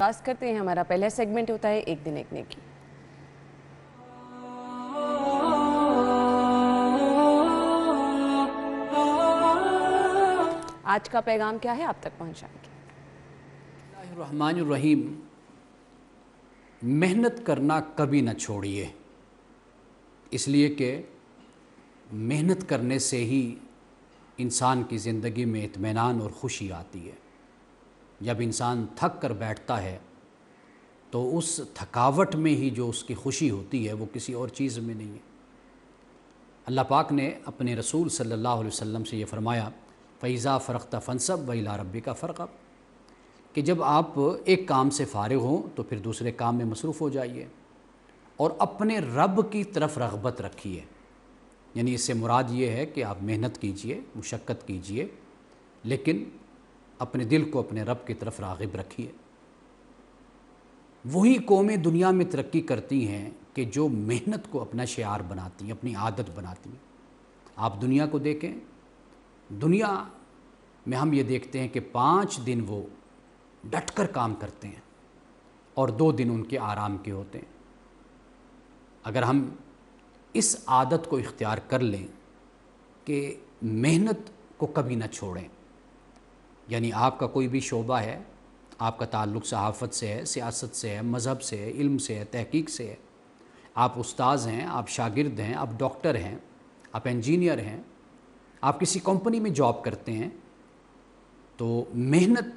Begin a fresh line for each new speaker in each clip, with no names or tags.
आगाज़ करते हैं। हमारा पहला सेगमेंट होता है एक दिन एक नेकी। आज का पैगाम क्या है, आप तक पहुंचाएंगे।
बिस्मिल्लाहिर्रहमानिर्रहीम। मेहनत करना कभी न छोड़िए, इसलिए कि मेहनत करने से ही इंसान की ज़िंदगी में इत्मीनान और ख़ुशी आती है। जब इंसान थक कर बैठता है तो उस थकावट में ही जो उसकी खुशी होती है वो किसी और चीज़ में नहीं है। अल्लाह पाक ने अपने रसूल सल्लल्लाहु अलैहि वसल्लम से ये फ़रमाया, फ़ैज़ा फ़रग़्ता फ़नसब व इला रब्बिका फ़रग़ब, कि जब आप एक काम से फ़ारिग़ हों तो फिर दूसरे काम में मसरूफ़ हो जाइए और अपने रब की तरफ रग़बत रखिए। यानी इससे मुराद ये है कि आप मेहनत कीजिए, मुशक्क़त कीजिए, लेकिन अपने दिल को अपने रब की तरफ राग़िब रखिए। वही कौमें दुनिया में तरक्की करती हैं कि जो मेहनत को अपना शिआर बनाती हैं, अपनी आदत बनाती हैं। आप दुनिया को देखें, दुनिया में हम ये देखते हैं कि 5 दिन वो डट कर काम करते हैं और 2 दिन उनके आराम के होते हैं। अगर हम इस आदत को इख्तियार कर लें कि मेहनत को कभी ना छोड़ें, यानी आपका कोई भी शोबा है, आपका ताल्लुक़ सहाफ़त से है, सियासत से है, मज़हब से है, इल्म से है, तहकीक से है, आप उस्ताज़ हैं, आप शागिर्द हैं, आप डॉक्टर हैं, आप इंजीनियर हैं, आप किसी कंपनी में जॉब करते हैं, तो मेहनत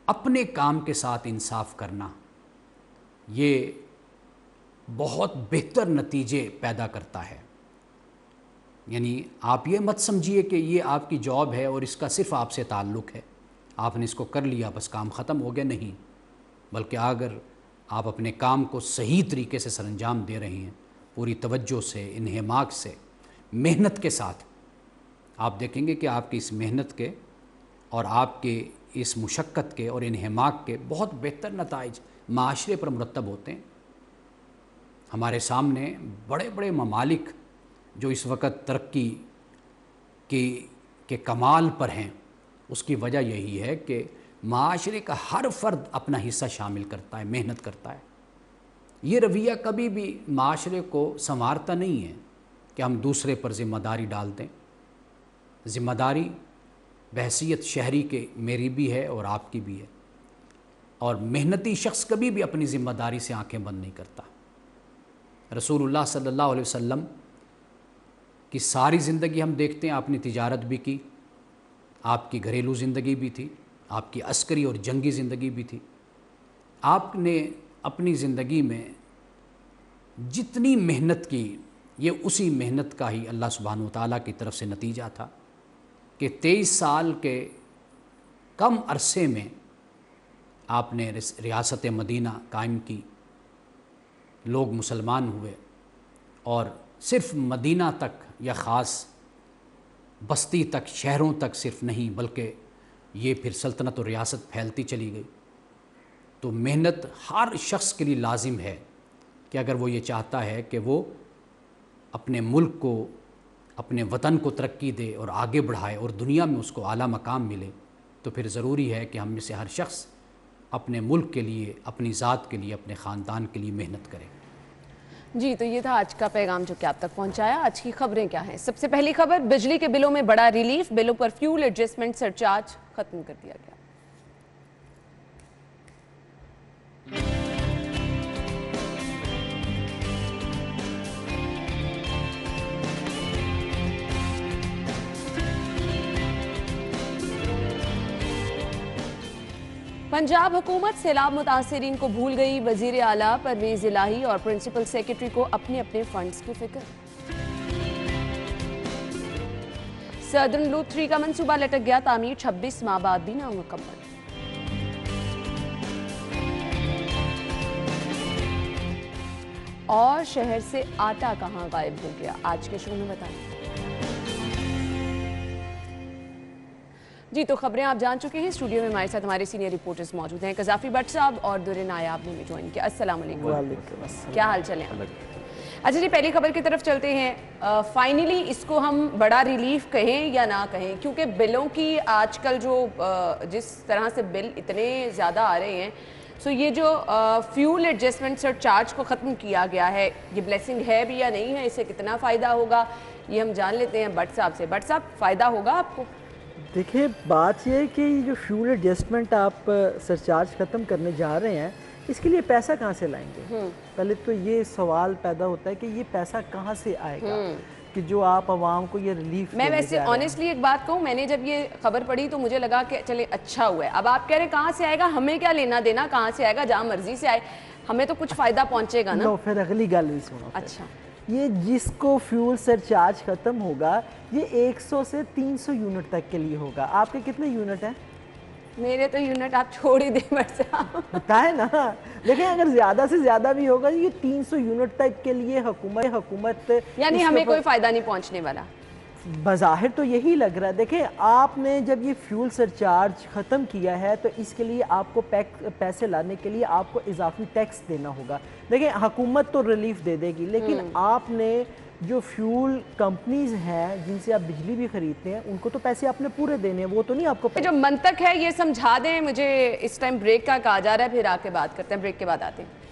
अपने काम के साथ इंसाफ करना ये बहुत बेहतर नतीजे पैदा करता है। यानी आप ये मत समझिए कि ये आपकी जॉब है और इसका सिर्फ़ आपसे ताल्लुक़ है, आपने इसको कर लिया बस काम ख़त्म हो गया, नहीं। बल्कि अगर आप अपने काम को सही तरीके से सरअंजाम दे रहे हैं, पूरी तवज्जो से, इन्हेमाक से, मेहनत के साथ, आप देखेंगे कि आपकी इस मेहनत के और आपके इस मुशक्क़त के और इन्हेमाक के बहुत बेहतर नताइज माशरे पर मुरतब होते हैं। हमारे सामने बड़े बड़े ममालिक जो इस वक्त तरक्की के कमाल पर हैं, उसकी वजह यही है कि माशरे का हर फ़र्द अपना हिस्सा शामिल करता है, मेहनत करता है। ये रवैया कभी भी माशरे को संवारता नहीं है कि हम दूसरे पर ज़िम्मेदारी डाल दें। ज़िम्मेदारी बहैसियत शहरी के मेरी भी है और आपकी भी है, और मेहनती शख्स कभी भी अपनी ज़िम्मेदारी से आंखें बंद नहीं करता। रसूलुल्लाह सल्लल्लाहु अलैहि वसल्लम की सारी ज़िंदगी हम देखते हैं, आपने तिजारत भी की, आपकी घरेलू ज़िंदगी भी थी, आपकी अस्करी और जंगी ज़िंदगी भी थी। आपने अपनी ज़िंदगी में जितनी मेहनत की, ये उसी मेहनत का ही अल्लाह सुब्हानहू व तआला की तरफ से नतीजा था कि 23 साल के कम अरसे में आपने रियासत मदीना कायम की, लोग मुसलमान हुए, और सिर्फ़ मदीना तक या ख़ास बस्ती तक, शहरों तक सिर्फ़ नहीं, बल्कि ये फिर सल्तनत और रियासत फैलती चली गई। तो मेहनत हर शख्स के लिए लाजिम है कि अगर वो ये चाहता है कि वो अपने मुल्क को, अपने वतन को तरक्की दे और आगे बढ़ाए और दुनिया में उसको आला मकाम मिले, तो फिर ज़रूरी है कि हम में से हर शख्स अपने मुल्क के लिए, अपनी ज़ात के लिए, अपने ख़ानदान के लिए मेहनत करे।
जी, तो ये था आज का पैगाम जो कि आप तक पहुंचाया। आज की खबरें क्या हैं? सबसे पहली खबर, बिजली के बिलों में बड़ा रिलीफ, बिलों पर फ्यूल एडजस्टमेंट सरचार्ज खत्म कर दिया गया। पंजाब हुकूमत सैलाब मुतासिरीन को भूल गई, वजीर आला परवेज इलाही और प्रिंसिपल सेक्रेटरी को अपने अपने फंड्स की फिक्र। सदर्न लूप 3 का मंसूबा लटक गया, तामीर 26 माह बाद भी ना मुकम्मल। और शहर से आटा कहां गायब हो गया, आज के शो में बताएं। जी, तो खबरें आप जान चुके हैं। स्टूडियो में हमारे साथ हमारे सीनियर रिपोर्टर्स मौजूद हैं, कज़ाफ़ी भट्ट साहब और दुर्रे नायाब ने भी ज्वाइन किया। अस्सलाम वालेकुम, क्या हाल चले हैं? अच्छा जी, पहली खबर की तरफ चलते हैं। फाइनली इसको हम बड़ा रिलीफ कहें या ना कहें, क्योंकि बिलों की आजकल जो जिस तरह से बिल इतने ज़्यादा आ रहे हैं, सो ये जो फ्यूल एडजस्टमेंट सरचार्ज को ख़त्म किया गया है, ये ब्लेसिंग है भी या नहीं है, इससे कितना फ़ायदा होगा, ये हम जान लेते हैं भट्ट साहब से। भट्ट साहब, फ़ायदा होगा आपको?
देखिए, बात यह है कि ये जो फ्यूल एडजस्टमेंट आप सरचार्ज ख़त्म करने जा रहे हैं, इसके लिए पैसा कहाँ से लाएंगे? पहले तो ये सवाल पैदा होता है कि ये पैसा कहाँ से आएगा, कि जो आप आवाम को ये रिलीफ।
मैं वैसे ऑनेस्टली एक बात कहूँ, मैंने जब ये खबर पढ़ी तो मुझे लगा कि चले अच्छा हुआ है। अब आप कह रहे हैं कहाँ से आएगा, हमें क्या लेना देना, कहाँ से आएगा, जहाँ मर्जी से आए, हमें तो कुछ फ़ायदा पहुँचेगा ना।
फिर अगली गल भी सुनो।
अच्छा,
ये जिसको फ्यूल सरचार्ज ख़त्म होगा, ये 100 से 300 यूनिट तक के लिए होगा। आपके कितने यूनिट हैं?
मेरे तो यूनिट आप छोड़ ही दें भट्ट साहब।
बताए ना, लेकिन अगर ज़्यादा से ज़्यादा भी होगा, ये 300 यूनिट तक के लिए हुकूमत
यानी हमें कोई फ़ायदा नहीं पहुँचने वाला।
बज़ाहिर तो यही लग रहा है। देखिए, आपने जब ये फ्यूल सरचार्ज ख़त्म किया है तो इसके लिए आपको पैसे लाने के लिए आपको इजाफी टैक्स देना होगा। देखिए, हुकूमत तो रिलीफ दे देगी, लेकिन आपने जो फ्यूल कंपनीज हैं जिनसे आप बिजली भी खरीदते हैं, उनको तो पैसे आपने पूरे देने हैं, वो तो नहीं आपको
जो मंतक है ये समझा दें मुझे। इस टाइम ब्रेक का कहा जा रहा है, फिर आके बात करते हैं, ब्रेक के बाद आते हैं।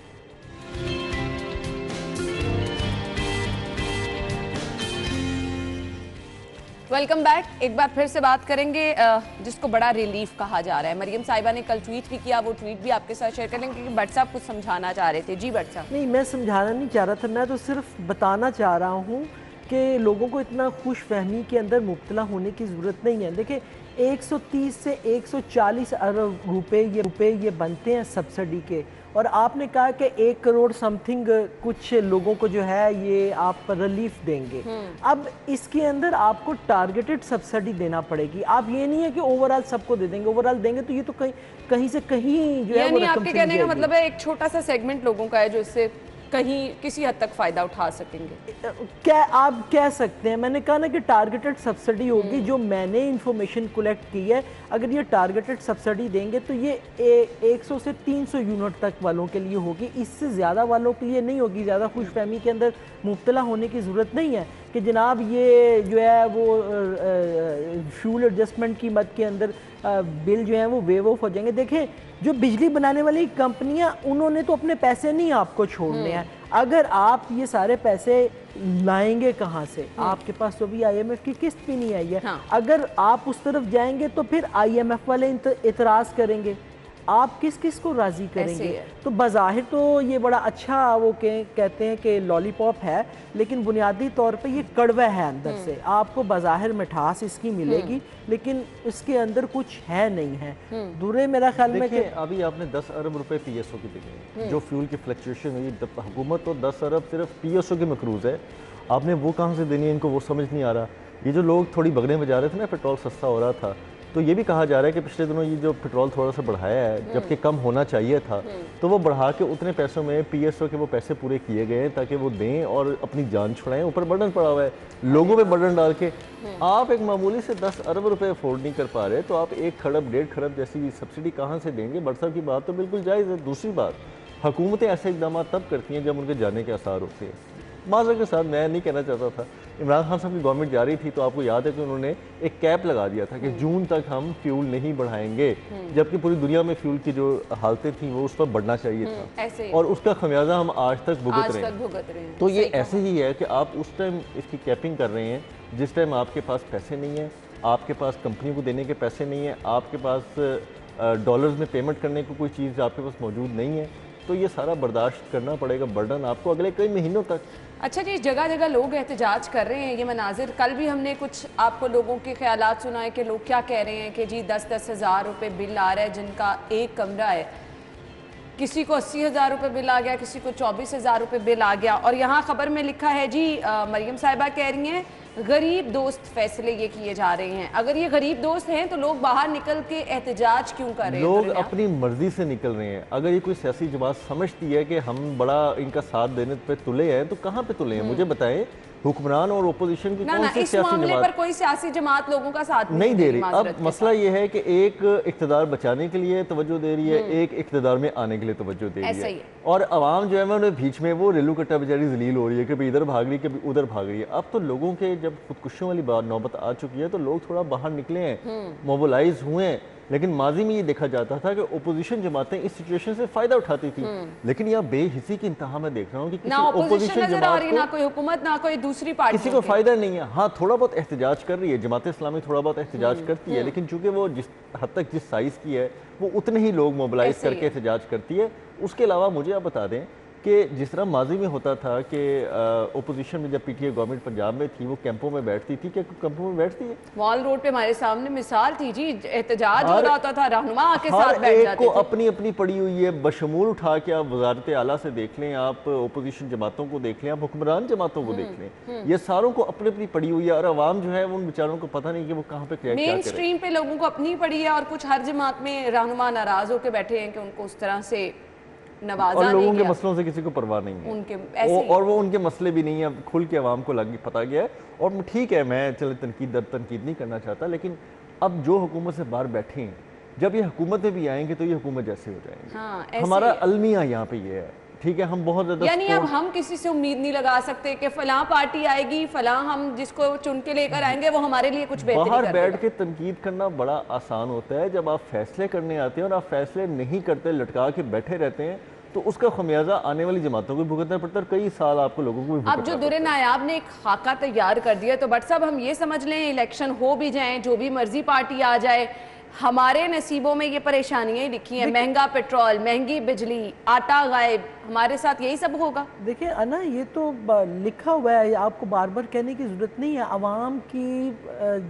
Welcome back. एक बार फिर से बात करेंगे जिसको बड़ा रिलीफ कहा जा रहा है। मरियम साहिबा ने कल ट्वीट भी किया, वो ट्वीट भी आपके साथ शेयर करेंगे, क्योंकि भट्ट साहब कुछ समझाना चाह रहे थे। जी भट्ट साहब।
नहीं, मैं समझाना नहीं चाह रहा था, मैं तो सिर्फ बताना चाह रहा हूँ कि लोगों को इतना खुश फहमी के अंदर मुब्तला होने की ज़रूरत नहीं है। देखिए, 130 से 140 अरब रुपए ये बनते हैं सब्सिडी के, और आपने कहा कि 1 करोड़ समथिंग कुछ लोगों को जो है ये आप रिलीफ देंगे। अब इसके अंदर आपको टारगेटेड सब्सिडी देना पड़ेगी। आप ये नहीं है कि ओवरऑल सबको दे देंगे, ओवरऑल देंगे तो ये तो कहीं से कहीं जो है वो रकम
आपके कहने का मतलब है एक छोटा सा सेगमेंट लोगों का है जो इससे कहीं किसी हद तक फायदा उठा सकेंगे।
क्या आप कह सकते हैं, मैंने कहा ना कि टारगेटेड सब्सिडी होगी। जो मैंने इंफॉर्मेशन कलेक्ट की है, अगर ये टारगेटेड सब्सिडी देंगे तो ये 100 से 300 यूनिट तक वालों के लिए होगी, इससे ज़्यादा वालों के लिए नहीं होगी। ज़्यादा खुशफहमी के अंदर मुब्तला होने की ज़रूरत नहीं है कि जनाब ये जो है वो फ्यूल एडजस्टमेंट की मद के अंदर बिल जो है वो वेव ऑफ हो जाएंगे। देखें, जो बिजली बनाने वाली कंपनियां, उन्होंने तो अपने पैसे नहीं आपको छोड़ने हैं। अगर आप ये सारे पैसे लाएंगे कहाँ से? आपके पास तो भी IMF की किस्त भी नहीं आई है।
हाँ।
अगर आप उस तरफ जाएंगे तो फिर IMF वाले इतराज़ करेंगे, आप किस किस को राज़ी करेंगे? तो बज़ाहिर तो ये बड़ा अच्छा वो कहते हैं कि लॉलीपॉप है, लेकिन बुनियादी तौर पे ये कड़वा है अंदर से। आपको बज़ाहिर मिठास इसकी मिलेगी, लेकिन इसके अंदर कुछ है नहीं है। दूरे मेरा ख्याल में कि
अभी आपने 10 अरब रुपए PSO की दिखे, जो फ्यूल की फ्लक्चुएशन हुई, हुकूमत तो 10 अरब सिर्फ PSO की मकरूज़ है। आपने वो कहाँ से देनी है, इनको वो समझ नहीं आ रहा। ये जो लोग थोड़ी बगड़े बजा रहे थे ना, पेट्रोल सस्ता हो रहा था, तो ये भी कहा जा रहा है कि पिछले दिनों ये जो पेट्रोल थोड़ा सा बढ़ाया है, जबकि कम होना चाहिए था, तो वो बढ़ा के उतने पैसों में PSO के वो पैसे पूरे किए गए हैं ताकि वो दें और अपनी जान छुड़ाएं। ऊपर बर्डन पड़ा हुआ है, लोगों पे बर्डन डाल के आप एक मामूली से 10 अरब रुपए अफोर्ड नहीं कर पा रहे, तो आप 1 खरब 1.5 खरब जैसी सब्सिडी कहाँ से देंगे? भट्ट साहब की बात तो बिल्कुल जायज़ है। दूसरी बात, हुकूमतें ऐसे इकदाम तब करती हैं जब उनके जाने के आसार होते हैं। माज़रत के साथ मैं नहीं कहना चाहता था, इमरान खान साहब की गवर्नमेंट जा रही थी तो आपको याद है कि उन्होंने एक कैप लगा दिया था कि जून तक हम फ्यूल नहीं बढ़ाएंगे, जबकि पूरी दुनिया में फ्यूल की जो हालतें थी वो उस पर बढ़ना चाहिए था, और उसका खमियाजा हम आज तक भुगत रहे हैं। तो ये ऐसे ही है कि आप उस टाइम इसकी कैपिंग कर रहे हैं जिस टाइम आपके पास पैसे नहीं है, आपके पास कंपनी को देने के पैसे नहीं है, आपके पास डॉलर्स में पेमेंट करने को कोई चीज़ आपके पास मौजूद नहीं है, तो ये सारा बर्दाश्त करना पड़ेगा बर्डन आपको अगले कई महीनों तक।
अच्छा जी, जगह जगह लोग एहतजाज कर रहे हैं, ये मनाजिर कल भी हमने कुछ आपको लोगों के ख्यालात सुनाए कि लोग क्या कह रहे हैं कि जी 10-10 हज़ार रुपये बिल आ रहा है जिनका एक कमरा है, किसी को 80,000 रुपये बिल आ गया, किसी को 24,000 रुपये बिल आ गया। और यहाँ खबर में लिखा है जी, मरियम साहिबा कह रही हैं गरीब दोस्त फैसले ये किए जा रहे हैं। अगर ये गरीब दोस्त हैं तो लोग बाहर निकल के एहतजाज क्यों कर रहे हैं?
लोग अपनी मर्जी से निकल रहे हैं। अगर ये कोई सियासी जमात समझती है कि हम बड़ा इनका साथ देने पे तुले हैं, तो कहाँ पे तुले हैं? मुझे बताएं, हुक्मरान और ओपोजिशन की कौन सी सियासी जमात?
पर कोई सियासी जमात लोगों का साथ
नहीं दे रही। अब मसला ये है कि एक इक़्तिदार बचाने के लिए तवज्जो दे रही है, एक इक़्तिदार में आने के लिए तवज्जो दे रही है, और आवाम जो है उन्हें बीच में वो रेलू कट्टा बेचारी जलील हो रही है, कभी इधर भाग रही है, कभी उधर भाग रही है। अब तो लोगों के जब खुदकुशियों वाली बात नौबत आ चुकी है तो लोग थोड़ा बाहर निकले हैं, मोबिलाइज हुए हैं। लेकिन माजी में ये देखा जाता था कि ओपोजिशन जमातें इस सिचुएशन से फ़ायदा उठाती थी। लेकिन यह बेहिसी की इंतहा में देख रहा हूँ कि किसी
ना
ओपोजिशन
नजर आ रही, ना
जमात
कोई हुकूमत, ना कोई दूसरी पार्टी,
किसी को फ़ायदा नहीं है। हाँ, थोड़ा बहुत एहतजाज कर रही है जमात इस्लामी, थोड़ा बहुत एहतजाज करती है, लेकिन चूंकि वो जिस हद तक जिस साइज़ की है वो उतने ही लोग मोबिलाइज करके एहतजाज करती है। उसके अलावा मुझे आप बता दें कि जिस तरह माजी में होता था कि ओपोजिशन में जब पीटीआई गवर्नमेंट पंजाब में थी वो कैंपों में बैठती थी, क्या कैंपों में बैठती है?
मॉल रोड पे हमारे सामने मिसाल थी जी, एहतजाज हो रहा होता था, रहनुमा आके साथ बैठ
एक
जाते
को
थे।
अपनी अपनी पड़ी हुई है, बशमूल उठा के आप वजारत आला से देख लें, आप ओपोजिशन जमातों को देख लें, आप हुक्मरान जमातों को देख लें, ये सारों को अपनी अपनी पड़ी हुई है और अवाम जो है उन बेचारों को पता नहीं कि वो कहाँ पे क्या
मेन
करें।
स्ट्रीम पे लोगों को अपनी पड़ी है और कुछ हर जमात में रहनुमा नाराज होकर बैठे हैं कि उनको उस तरह से नवाजा
और
नहीं
लोगों के
गया।
मसलों से किसी को परवाह नहीं है
उनके ऐसे ही।
और वो उनके मसले भी नहीं है, खुल के अवाम को लग पता गया है। और ठीक है, मैं चले तनकीद नहीं करना चाहता, लेकिन अब जो हुकूमत से बाहर बैठे हैं, जब ये हुकूमतें भी आएंगे तो ये हुकूमत जैसे हो जाएंगे।
हाँ, ऐसे
हमारा
ही है।
अलमिया यहाँ पे ये है, ठीक है, हम बहुत ज्यादा
यानी अब हम किसी से उम्मीद नहीं लगा सकते कि फलां पार्टी आएगी, फलां हम जिसको चुन के लेकर आएंगे वो हमारे लिए कुछ बेहतरी
बाहर
कर
बैठ
देगा।
के तनकीद करना बड़ा आसान होता है। जब आप फैसले करने आते हैं और आप फैसले नहीं करते, लटका के बैठे रहते हैं, तो उसका खमियाजा आने वाली जमातों को भुगतना पड़ता है और कई साल आपको लोगों को भी
अब
भुगतना
जो
पड़ता
दुरे नायाब ने एक खाका तैयार कर दिया, तो बट साहब हम ये समझ लें इलेक्शन हो भी जाए, जो भी मर्जी पार्टी आ जाए, हमारे नसीबों में ये परेशानियां लिखी हैं, महंगा पेट्रोल, महंगी बिजली, आटा गायब, हमारे साथ यही सब होगा।
देखिए अना, ये तो लिखा हुआ है, आपको बार बार कहने की ज़रूरत नहीं है। आवाम की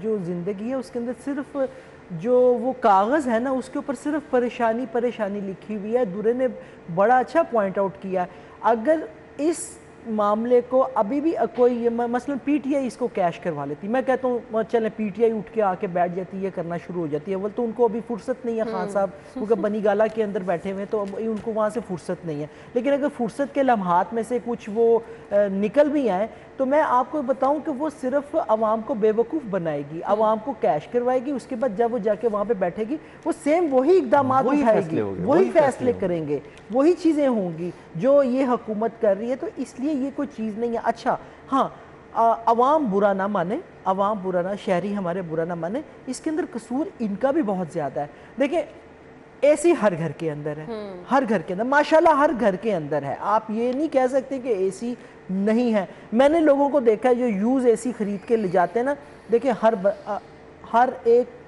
जो ज़िंदगी है उसके अंदर सिर्फ जो वो कागज़ है ना, उसके ऊपर सिर्फ परेशानी परेशानी लिखी हुई है। दुरे ने बड़ा अच्छा पॉइंट आउट किया। अगर इस मामले को अभी भी कोई मसलन पीटीआई इसको कैश करवा लेती, मैं कहता हूँ चलें पीटीआई उठ के आके बैठ जाती है, करना शुरू हो जाती है। अव्वल तो उनको अभी फुर्सत नहीं है खान साहब, क्योंकि बनी गाला के अंदर बैठे हुए हैं, तो अब उनको वहाँ से फुर्सत नहीं है। लेकिन अगर फुर्सत के लम्हात में से कुछ वो निकल भी आए, तो मैं आपको बताऊं कि वो सिर्फ आवाम को बेवकूफ़ बनाएगी, आवाम को कैश करवाएगी। उसके बाद जब वो जाके वहाँ पे बैठेगी, वो सेम वही इकदाम उठाएगी, वही फैसले करेंगे, वही चीज़ें होंगी जो ये हुकूमत कर रही है। तो इसलिए ये कोई चीज़ नहीं है। अच्छा हाँ, अवाम बुरा ना माने, अवाम बुरा ना, शहरी हमारे बुरा ना माने, इसके अंदर कसूर इनका भी बहुत ज़्यादा है। देखिए एसी हर घर के अंदर है, हर घर के अंदर माशाल्लाह हर घर के अंदर है। आप ये नहीं कह सकते कि एसी नहीं है। मैंने लोगों को देखा है जो यूज़ एसी खरीद के ले जाते हैं ना, देखिए हर एक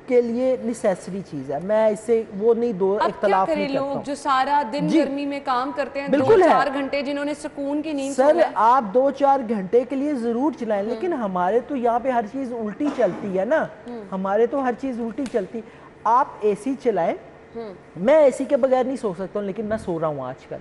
के लिए नेसेसरी चीज़ है। मैं इससे वो नहीं दो इख्तलाफ नहीं करता हूं।
लोग जो सारा दिन गर्मी में काम करते हैं,
बिल्कुल
2-4 घंटे जिन्होंने सुकून की नींद
सर, आप 2-4 घंटे के लिए ज़रूर चलाएं, लेकिन हमारे तो यहाँ पे हर चीज़ उल्टी चलती है ना, हमारे तो हर चीज़ उल्टी चलती। आप एसी चलाएं, मैं एसी के बगैर नहीं सो सकता हूँ, लेकिन मैं सो रहा हूँ आजकल।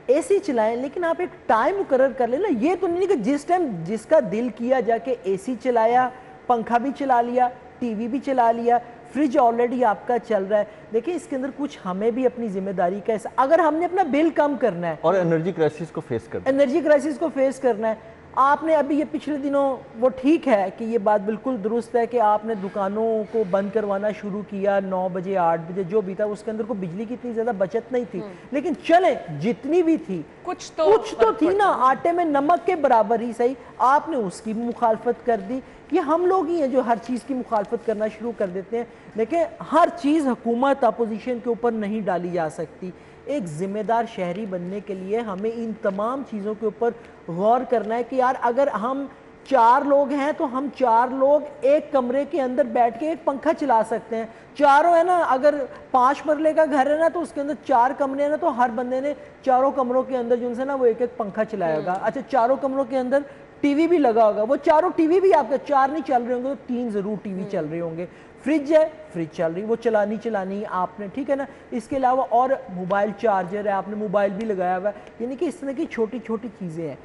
एसी चलाएं, लेकिन आप एक टाइम मुकर्रर कर लेना। ये तो नहीं कि जिस टाइम जिसका दिल किया जाके एसी चलाया, पंखा भी चला लिया, टीवी भी चला लिया, फ्रिज ऑलरेडी आपका चल रहा है। देखिए इसके अंदर कुछ हमें भी अपनी जिम्मेदारी का, अगर हमने अपना बिल कम करना है
और एनर्जी क्राइसिस को फेस करना है,
एनर्जी क्राइसिस को फेस करना है, आपने अभी ये पिछले दिनों, वो ठीक है कि ये बात बिल्कुल दुरुस्त है कि आपने दुकानों को बंद करवाना शुरू किया 9 बजे 8 बजे जो भी था, उसके अंदर को बिजली की इतनी ज़्यादा बचत नहीं थी, लेकिन चले जितनी भी थी कुछ तो थी ना, आटे में नमक के बराबर ही सही, आपने उसकी मुखालफत कर दी। ये हम लोग ही हैं जो हर चीज़ की मुखालफत करना शुरू कर देते हैं। लेकिन हर चीज़ हुकूमत अपोजिशन के ऊपर नहीं डाली जा सकती। एक ज़िम्मेदार शहरी बनने के लिए हमें इन तमाम चीज़ों के ऊपर गौर करना है कि यार अगर हम 4 लोग हैं तो हम 4 लोग एक कमरे के अंदर बैठ के एक पंखा चला सकते हैं। चारों है ना, अगर 5 मरले का घर है ना, तो उसके अंदर 4 कमरे हैं ना, तो हर बंदे ने चारों कमरों के अंदर जो है ना वो एक पंखा चलाया होगा। अच्छा, चारों कमरों के अंदर टीवी भी लगा होगा, वो चारों टीवी भी आपके 4 नहीं चल रहे होंगे तो 3 ज़रूर टीवी चल रहे होंगे। फ्रिज है, फ्रिज चल रही, वो चलानी आपने, ठीक है ना। इसके अलावा और मोबाइल चार्जर है, आपने मोबाइल भी लगाया हुआ है। यानी कि इस तरह की छोटी छोटी चीज़ें हैं।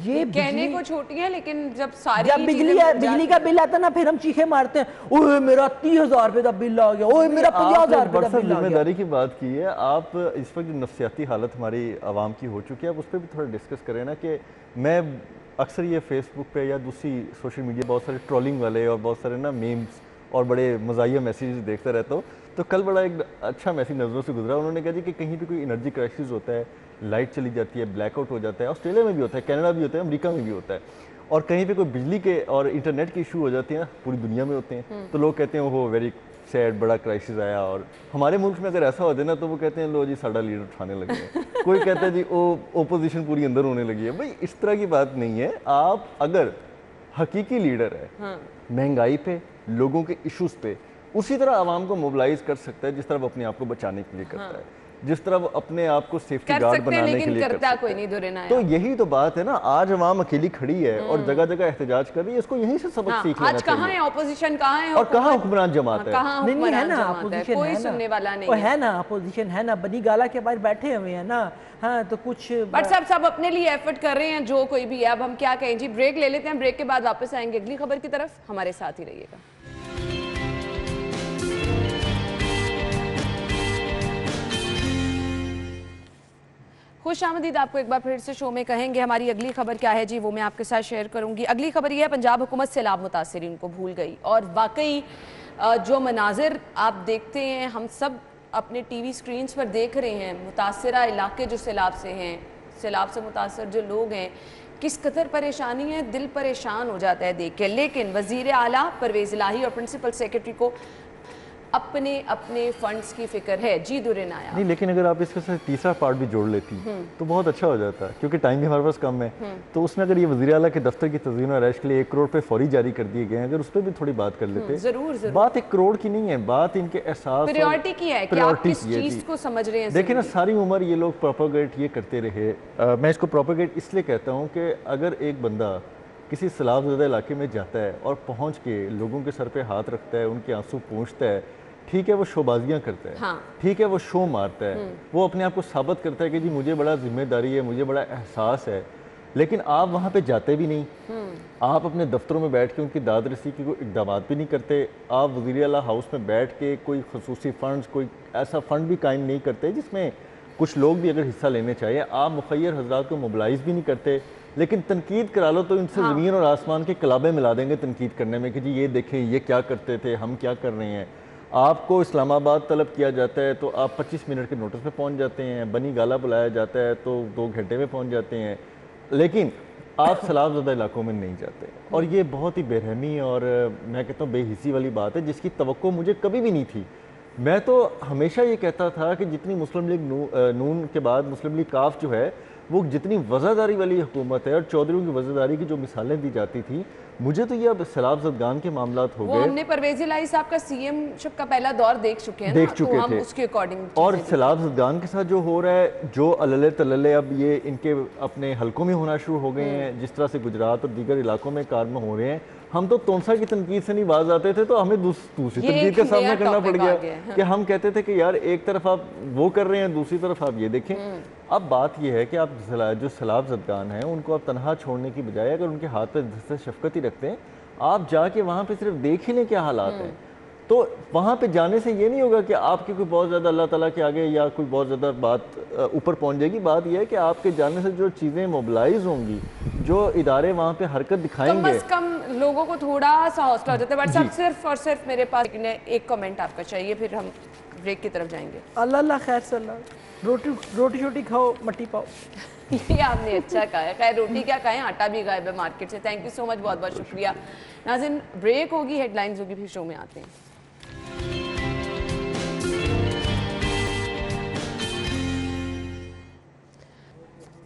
ये
कहने को छोटी है, लेकिन जब
बिजली का बिल आता है ना, फिर हम चीखे मारते हैं, ओए मेरा 30,000 रुपए का बिल आ गया, ओए मेरा 50,000 रुपए का बिल आ गया।
जिम्मेदारी की बात की है आप, इस वक्त नफ्सियाती हालत हमारी आवाम की हो चुकी है, आप उस पर भी थोड़ा डिस्कस करें ना। कि मैं अक्सर ये फेसबुक पे या दूसरी सोशल मीडिया बहुत सारे ट्रोलिंग वाले और बहुत सारे ना मीम्स और बड़े मज़ाहिया मैसेजेस देखता रहता हूँ। तो कल बड़ा एक अच्छा मैसेज नज़रों से गुजरा, उन्होंने कहा जी कि कहीं भी कोई एनर्जी क्राइसिस होता है, लाइट चली जाती है, ब्लैकआउट हो जाता है, ऑस्ट्रेलिया में भी होता है, कनाडा भी होता है, अमेरिका में भी होता है, और कहीं पे कोई बिजली के और इंटरनेट के इशू हो जाते हैं, पूरी दुनिया में होते हैं, तो लोग कहते हैं वो वेरी सैड बड़ा क्राइसिस आया। और हमारे मुल्क में अगर ऐसा होता है ना तो वो कहते हैं लो जी साडा लीडर उठाने लगे हैं। कोई कहता है जी ओपोजिशन पूरी अंदर होने लगी है। भाई इस तरह की बात नहीं है। आप अगर हकीकी लीडर है महंगाई पे, लोगों के इश्यूज पे, उसी तरह आवाम को मोबिलाइज कर सकता है जिस तरह वो अपने आप को बचाने के लिए करता है, जिस तरह वो अपने आप को सेफ्टी गार्ड बनाने के लिए करता
कोई नहीं दुरेना।
तो यही तो बात है ना, आज अवाम अकेली खड़ी है और जगह जगह एहतजाज कर रही है। इसको यहीं से सबक सीख लेना
आज कहाँ है ऑपोजिशन, कहाँ है
और कहाँ हुक्मरान जमात है?
नहीं है ना अपोजिशन,
कोई सुनने वाला नहीं
है ना अपोजिशन है ना, बनी गाला के बाहर बैठे हुए हैं ना। हाँ तो कुछ
बट सब अपने लिए एफर्ट कर रहे हैं जो कोई भी है। अब हम क्या कहें जी, ब्रेक ले लेते हैं, ब्रेक के बाद वापस आएंगे अगली खबर की तरफ। हमारे साथ ही रहिएगा। खुश आमदीद आपको एक बार फिर से शो में कहेंगे। हमारी अगली खबर क्या है जी, वो मैं आपके साथ शेयर करूंगी। अगली खबर ये है, पंजाब हुकूमत सैलाब मुतासरीन को भूल गई। और वाकई जो मनाजिर आप देखते हैं, हम सब अपने टीवी स्क्रीन्स पर देख रहे हैं, मुतासरा इलाके जो सैलाब से हैं, सैलाब से मुतासर जो लोग हैं, किस कदर परेशानी है, दिल परेशान हो जाता है देख के। लेकिन वज़ीर आला परवेज़ इलाही और प्रिंसिपल सेक्रेटरी को अपने अपने फंड्स की फिक्र है। जी दुरेनाया
नहीं, लेकिन अगर आप इसके साथ तीसरा पार्ट भी जोड़ लेती तो बहुत अच्छा हो जाता है, क्योंकि टाइम भी हमारे पास कम है। तो उसमें अगर ये वज़ीर आला के दफ्तर की तज़मीन और रैश के लिए 1 करोड़ पे फौरी जारी कर दिए गए हैं, अगर उस पर भी थोड़ी बात कर लेते।
जरूर
बात 1 करोड़ की नहीं है, बात इनके एहसास
प्रायोरिटी की है कि आप किस चीज को समझ रहे हैं।
देखिए ना, सारी उम्र ये लोग प्रोपोगेट ये करते रहे। मैं इसको प्रोपोगेट इसलिए कहता हूँ कि अगर एक बंदा किसी सैलाबज़दा इलाके में जाता है और पहुँच के लोगों के सर पे हाथ रखता है, उनके आंसू पूंछता है, ठीक है वो शोबाजियाँ करता है,
हाँ।
ठीक है वो शो मारता है, वो अपने आप को साबित करता है कि जी मुझे बड़ा जिम्मेदारी है, मुझे बड़ा एहसास है, लेकिन आप वहाँ पे जाते भी नहीं। आप अपने दफ्तरों में बैठ के उनकी दाद रसी की कोई इक़दाम भी नहीं करते। आप वज़ीर आला हाउस में बैठ के कोई खसूसी फ़ंड्स, कोई ऐसा फ़ंड भी कायम नहीं करते जिसमें कुछ लोग भी अगर हिस्सा लेने चाहिए। आप मुखय्यर हज़रात को मोबिलाइज़ भी नहीं करते, लेकिन तनकीद करा लो तो इनसे ज़मीन और आसमान के कलाबे मिला देंगे तनकीद करने में कि जी ये देखें ये क्या करते थे, हम क्या कर रहे हैं। आपको इस्लामाबाद तलब किया जाता है तो आप 25 मिनट के नोटिस पे पहुंच जाते हैं, बनी गाला बुलाया जाता है तो 2 घंटे में पहुंच जाते हैं, लेकिन आप सैलाबज़दा इलाकों में नहीं जाते। और ये बहुत ही बेरहमी और मैं कहता हूँ बेहिसी वाली बात है, जिसकी तवक्को मुझे कभी भी नहीं थी। मैं तो हमेशा ये कहता था कि जितनी मुस्लिम लीग नून के बाद मुस्लिम लीग काफ जो है, वो जितनी वज़ादारी वाली हुकूमत है और चौधरियों की वज़ादारी की जो मिसालें दी जाती थी, मुझे तो ये अब सैलाबज़दगान के मामलात हो गए।
हमने परवेज़ इलाही साहब का सीएमशिप का पहला दौर देख चुके हैं,
देख चुके
तो हम
थे
उसके अकॉर्डिंग।
और सैलाबज़दगान के साथ जो हो रहा है, जो अल्ले तल्ले अब ये इनके अपने हलकों में होना शुरू हो गए हैं, जिस तरह से गुजरात और दीगर इलाकों में कार में हो रहे हैं। हम तो तोनसा की तनकीद से नहीं बाज आते थे, तो हमें दूसरी तनकीद का सामना करना पड़ गया कि हम कहते थे कि यार एक तरफ आप वो कर रहे हैं, दूसरी तरफ आप ये देखें। अब बात यह है कि आप जो सैलाबज़दगान हैं उनको आप तनहा छोड़ने की बजाय अगर उनके हाथ पे दस्ते शफकत ही रखते हैं, आप जाके वहाँ पे सिर्फ देख ही लें क्या हालात हैं। तो वहाँ पे जाने से ये नहीं होगा कि आपकी कोई बहुत ज़्यादा अल्लाह ताला के आगे या कोई बहुत ज़्यादा बात ऊपर पहुँच जाएगी। बात यह है कि आपके जाने से जो चीज़ें मोबिलाइज होंगी, जो इदारे वहाँ पे हरकत दिखाएंगे,
कम से कम लोगों को थोड़ा सा हौसला हो जाता है। बट सब सिर्फ और सिर्फ मेरे पास एक कमेंट आपका चाहिए, फिर हम ब्रेक की तरफ जाएंगे।
अल्लाह खैर सल्लाह, रोटी छोटी खाओ मट्टी पाओ।
ये आपने अच्छा कहा है। खैर रोटी क्या कहें, आटा भी गायब है मार्केट से। थैंक यू सो मच, बहुत बहुत शुक्रिया। नाज़रीन ब्रेक होगी, हेडलाइंस होगी, फिर शो में आते हैं।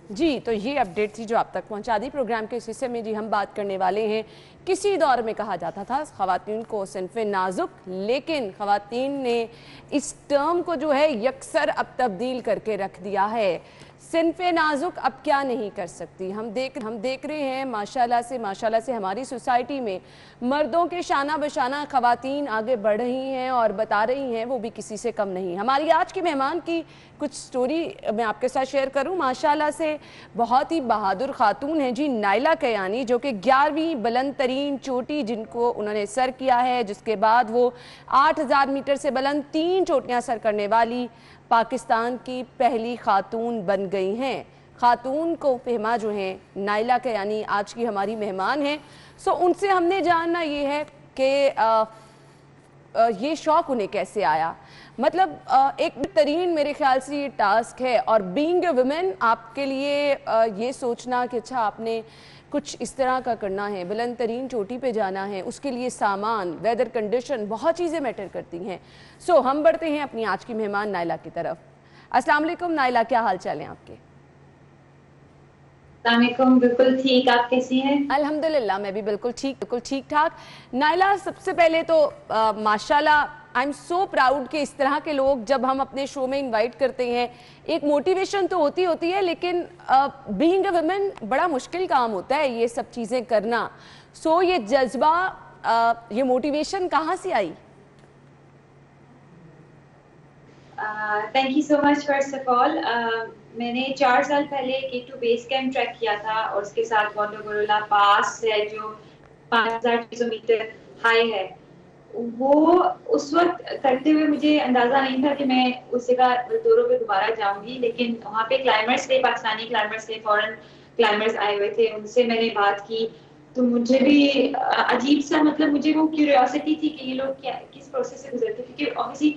जी तो ये अपडेट थी जो आप तक पहुंचा दी। प्रोग्राम के इस हिस्से में जी हम बात करने वाले हैं, किसी दौर में कहा जाता था ख़वातीन को सिन्फ़े नाजुक, लेकिन ख़वातीन ने इस टर्म को जो है यकसर अब तब्दील करके रख दिया है। सिन्फ़े नाजुक अब क्या नहीं कर सकती। हम देख रहे हैं माशाल्लाह से हमारी सोसाइटी में मर्दों के शाना बशाना ख़वातीन आगे बढ़ रही हैं और बता रही हैं वो भी किसी से कम नहीं। हमारी आज की मेहमान की कुछ स्टोरी मैं आपके साथ शेयर करूं। माशाल्लाह से बहुत ही बहादुर खातून हैं जी नाइला कयानी, जो कि 11वीं बुलंद तरीन चोटी जिनको उन्होंने सर किया है, जिसके बाद वो 8000 मीटर से बुलंद 3 चोटियाँ सर करने वाली पाकिस्तान की पहली खातून बन गई हैं। खातून को फहमा जो हैं नाइला कयानी आज की हमारी मेहमान हैं। सो उनसे हमने जानना ये है कि ये शौक उन्हें कैसे आया? मतलब एक बेहतरीन मेरे ख्याल से ये टास्क है, और बीइंग अ वुमेन आपके लिए ये सोचना कि अच्छा आपने कुछ इस तरह का करना है, बुलंद तरीन चोटी पे जाना है, उसके लिए सामान, वेदर कंडीशन, बहुत चीज़ें मैटर करती हैं। सो हम बढ़ते हैं अपनी आज की मेहमान नाइला की तरफ। अस्सलाम वालेकुम नाइला, क्या हाल चाल है आपके?
बिल्कुल ठीक, आप कैसी हैं?
अल्हम्दुलिल्लाह, मैं भी बिल्कुल ठीक ठाक। नाइला, सबसे पहले तो माशाल्लाह, आई एम सो प्राउड कि इस तरह के लोग जब हम अपने शो में इनवाइट करते हैं, एक मोटिवेशन तो होती है, लेकिन बीइंग अ वुमेन बड़ा मुश्किल काम होता है ये सब चीज़ें करना। सो ये जज्बा, ये मोटिवेशन कहाँ से आई?
Thank you so much first of all. मैंने 4 साल पहले K2 बेस कैंप ट्रैक किया था, और उसके साथ वॉन्डोगोरोला पास है जो 5600 मीटर हाई है। वो उस वक्त करते हुए मुझे अंदाजा नहीं था कि मैं उस जगह दौरों पे दोबारा जाऊंगी, लेकिन वहाँ पे क्लाइंबर्स थे, पाकिस्तानी क्लाइंबर्स थे, फॉरेन क्लाइंबर्स आए हुए थे, उनसे मैंने बात की तो मुझे भी अजीब सा, मतलब मुझे वो क्यूरियोसिटी थी कि ये लोग क्या किस प्रोसेस से गुजरते, क्योंकि ऑब्वियसली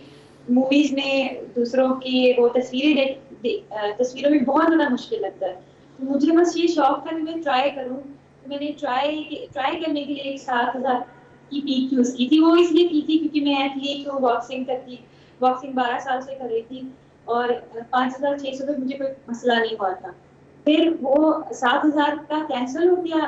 मूवीज में दूसरों की वो तस्वीरों में बहुत ज्यादा मुश्किल लगता है। तो मुझे बस ये शौक था कि मैं ट्राई करूँ। तो मैंने ट्राई करने के लिए 7000 की पीक यूज की थी। वो इसलिए की थी क्योंकि मैं एथलीट हूँ, बॉक्सिंग करती, बॉक्सिंग 12 साल से कर रही थी, और 5600 पे मुझे कोई मसला नहीं हुआ था। फिर वो 7000 का कैंसिल हो गया,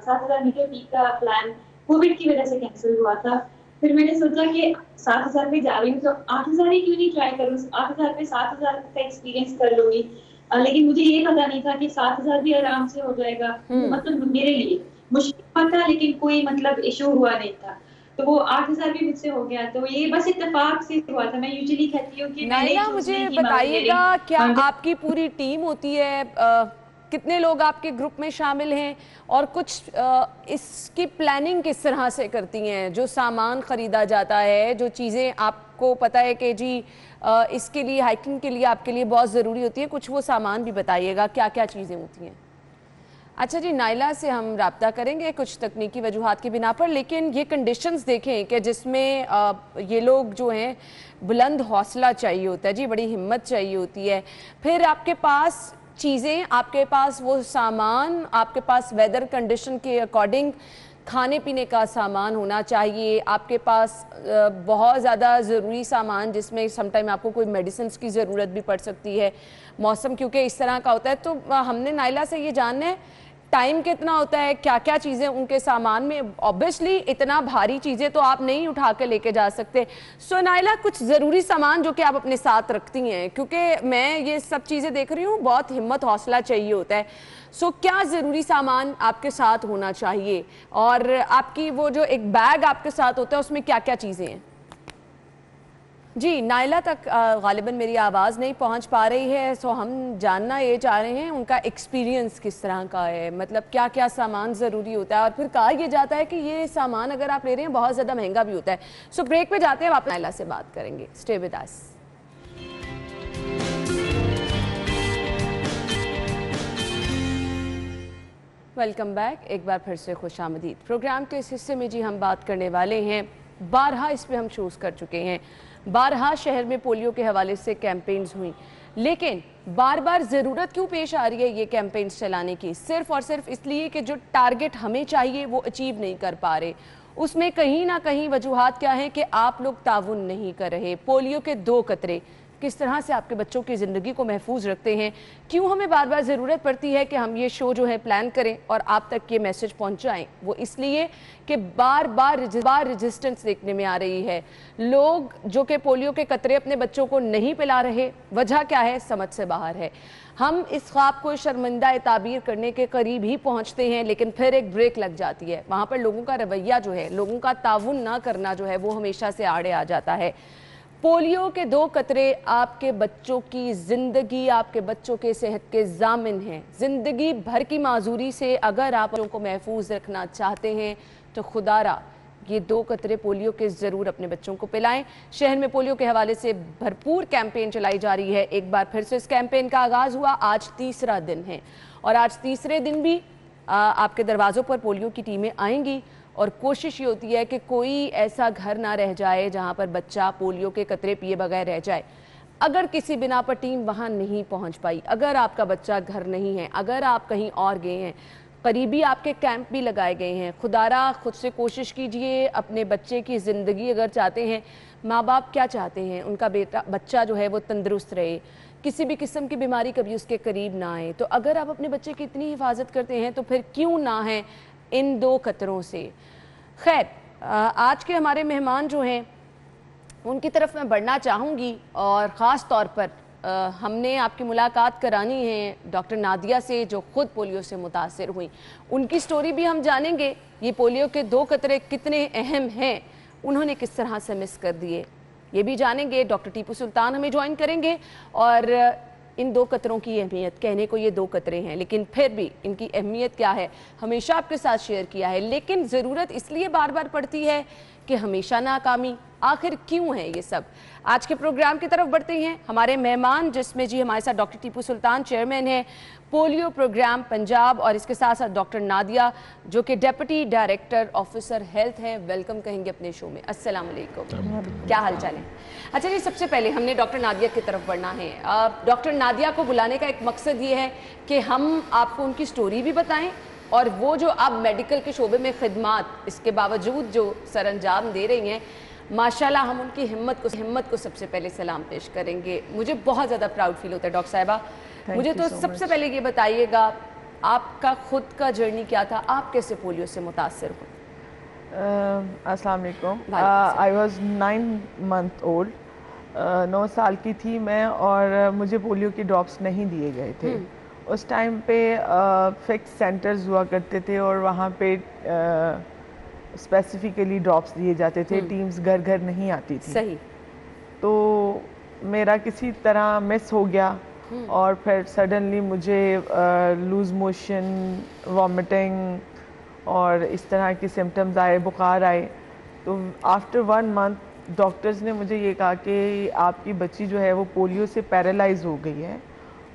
7000 मीटर पीक का प्लान कोविड की वजह से कैंसिल हुआ था। फिर मैंने सोचा कि 7000 पे जा रही हूँ तो 8000 ही क्यों नहीं ट्राई करूँ, 8000 पे 7000 का एक्सपीरियंस कर लूंगी। लेकिन मुझे ये पता नहीं था कि 7000 भी आराम से हो जाएगा। मतलब मेरे लिए मुश्किल हुआ था, लेकिन कोई मतलब इशू हुआ नहीं था। तो वो 8000 भी मुझसे हो गया। तो ये बस इत्तेफाक से हुआ था। मैं यूजुअली कहती हूँ कि
नाइला, मुझे बताइएगा, क्या आपकी पूरी टीम होती है? कितने लोग आपके ग्रुप में शामिल हैं, और कुछ इसकी प्लानिंग किस तरह से करती हैं? जो सामान ख़रीदा जाता है, जो चीज़ें आपको पता है कि जी इसके लिए, हाइकिंग के लिए आपके लिए बहुत ज़रूरी होती है, कुछ वो सामान भी बताइएगा, क्या क्या चीज़ें होती हैं? अच्छा जी, नाइला से हम राब्ता करेंगे कुछ तकनीकी वजूहात की बिना पर, लेकिन ये कंडीशंस देखें कि जिसमें ये लोग जो हैं, बुलंद हौसला चाहिए होता है जी, बड़ी हिम्मत चाहिए होती है, फिर आपके पास चीज़ें, आपके पास वो सामान, आपके पास वेदर कंडीशन के अकॉर्डिंग खाने पीने का सामान होना चाहिए, आपके पास बहुत ज़्यादा ज़रूरी सामान जिसमें समटाइम आपको कोई मेडिसिन की ज़रूरत भी पड़ सकती है, मौसम क्योंकि इस तरह का होता है। तो हमने नाइला से ये जानना है टाइम कितना होता है, क्या क्या चीज़ें उनके सामान में। ऑब्वियसली इतना भारी चीज़ें तो आप नहीं उठा के लेके जा सकते। सो नाइला, कुछ ज़रूरी सामान जो कि आप अपने साथ रखती हैं, क्योंकि मैं ये सब चीज़ें देख रही हूँ, बहुत हिम्मत हौसला चाहिए होता है। सो क्या ज़रूरी सामान आपके साथ होना चाहिए, और आपकी वो जो एक बैग आपके साथ होता है उसमें क्या क्या चीज़ें हैं? जी, नाइला तक गालिबन मेरी आवाज़ नहीं पहुंच पा रही है। सो हम जानना ये चाह रहे हैं उनका एक्सपीरियंस किस तरह का है, मतलब क्या क्या सामान ज़रूरी होता है, और फिर कहा यह जाता है कि ये सामान अगर आप ले रहे हैं बहुत ज़्यादा महंगा भी होता है। सो ब्रेक पे जाते हैं, वापस नाइला से बात करेंगे। Stay with us. Welcome back, एक बार फिर से खुशामदीद। प्रोग्राम के इस हिस्से में जी हम बात करने वाले हैं, बारहा इस पे हम चूज़ कर चुके हैं, बारहा शहर में पोलियो के हवाले से कैंपेन्स हुई, लेकिन बार बार ज़रूरत क्यों पेश आ रही है ये कैंपेन्स चलाने की? सिर्फ और सिर्फ इसलिए कि जो टारगेट हमें चाहिए वो अचीव नहीं कर पा रहे। उसमें कहीं ना कहीं वजूहात क्या है कि आप लोग ताउन नहीं कर रहे। पोलियो के 2 कतरे किस तरह से आपके बच्चों की ज़िंदगी को महफूज रखते हैं, क्यों हमें बार बार ज़रूरत पड़ती है कि हम ये शो जो है प्लान करें और आप तक ये मैसेज पहुंचाएं? वो इसलिए कि बार बार रेजिस्टेंस देखने में आ रही है। लोग जो कि पोलियो के कतरे अपने बच्चों को नहीं पिला रहे, वजह क्या है, समझ से बाहर है। हम इस ख्वाब को शर्मिंदा ताबीर करने के करीब ही पहुंचते हैं, लेकिन फिर एक ब्रेक लग जाती है। वहाँ पर लोगों का रवैया जो है, लोगों का ताउन ना करना जो है, वो हमेशा से आड़े आ जाता है। पोलियो के 2 कतरे आपके बच्चों की ज़िंदगी, आपके बच्चों के सेहत के ज़ामिन हैं। ज़िंदगी भर की माजूरी से अगर आप बच्चों को महफूज रखना चाहते हैं तो खुदारा ये 2 कतरे पोलियो के ज़रूर अपने बच्चों को पिलाएं। शहर में पोलियो के हवाले से भरपूर कैंपेन चलाई जा रही है। एक बार फिर से इस कैंपेन का आगाज़ हुआ, आज 3रा दिन है, और आज 3रे दिन भी आपके दरवाज़ों पर पोलियो की टीमें आएंगी और कोशिश ये होती है कि कोई ऐसा घर ना रह जाए जहाँ पर बच्चा पोलियो के कतरे पिए बगैर रह जाए। अगर किसी बिना पर टीम वहाँ नहीं पहुँच पाई, अगर आपका बच्चा घर नहीं है, अगर आप कहीं और गए हैं, करीबी आपके कैंप भी लगाए गए हैं, खुदारा खुद से कोशिश कीजिए अपने बच्चे की ज़िंदगी अगर चाहते हैं, माँ बाप क्या चाहते हैं, उनका बच्चा जो है वो तंदुरुस्त रहे, किसी भी किस्म की बीमारी कभी उसके करीब ना आए। तो अगर आप अपने बच्चे की इतनी हिफाजत करते हैं तो फिर क्यों ना है इन 2 खतरों से। खैर, आज के हमारे मेहमान जो हैं उनकी तरफ मैं बढ़ना चाहूँगी और ख़ास तौर पर हमने आपकी मुलाकात करानी है डॉक्टर नादिया से जो खुद पोलियो से मुतासिर हुई। उनकी स्टोरी भी हम जानेंगे, ये पोलियो के 2 खतरे कितने अहम हैं, उन्होंने किस तरह से मिस कर दिए, ये भी जानेंगे। डॉक्टर टीपू सुल्तान हमें ज्वाइन करेंगे और इन 2 खतरों की अहमियत, कहने को ये 2 खतरे हैं लेकिन फिर भी इनकी अहमियत क्या है हमेशा आपके साथ शेयर किया है। लेकिन ज़रूरत इसलिए बार बार पड़ती है कि हमेशा नाकामी, आखिर क्यों है ये सब। आज के प्रोग्राम की तरफ बढ़ते हैं। हमारे मेहमान जिसमें जी हमारे साथ डॉक्टर टीपू सुल्तान चेयरमैन हैं पोलियो प्रोग्राम पंजाब और इसके साथ साथ डॉक्टर नादिया जो कि डेप्यूटी डायरेक्टर ऑफिसर हेल्थ हैं। वेलकम कहेंगे अपने शो में। अस्सलाम वालेकुम, क्या हाल चाल है। अच्छा जी, सबसे पहले हमने डॉक्टर नादिया की तरफ बढ़ना है। डॉक्टर नादिया को बुलाने का एक मकसद ये है कि हम आपको उनकी स्टोरी भी बताएं और वो जो आप मेडिकल के शोबे में खिदमात इसके बावजूद जो सरअंजाम दे रही हैं, माशाल्लाह हम उनकी हिम्मत को सबसे पहले सलाम पेश करेंगे। मुझे बहुत ज़्यादा प्राउड फील होता है डॉक्टर साहिबा। मुझे तो सबसे पहले ये बताइएगा आपका खुद का जर्नी क्या था, आप कैसे पोलियो से मुतासिर हुए।
अस्सलाम वालेकुम। आई वाज 9 month ओल्ड, 9 साल की थी मैं और मुझे पोलियो के ड्रॉप्स नहीं दिए गए थे। उस टाइम पे फिक्स सेंटर्स हुआ करते थे और वहाँ पे स्पेसिफिकली ड्रॉप्स दिए जाते थे, टीम्स घर घर नहीं आती थी।
सही।
तो मेरा किसी तरह मिस हो गया और फिर सडनली मुझे लूज मोशन, वॉमिटिंग और इस तरह के सिम्टम्स आए, बुखार आए। तो आफ्टर 1 month डॉक्टर्स ने मुझे ये कहा कि आपकी बच्ची जो है वो पोलियो से पैरालाइज हो गई है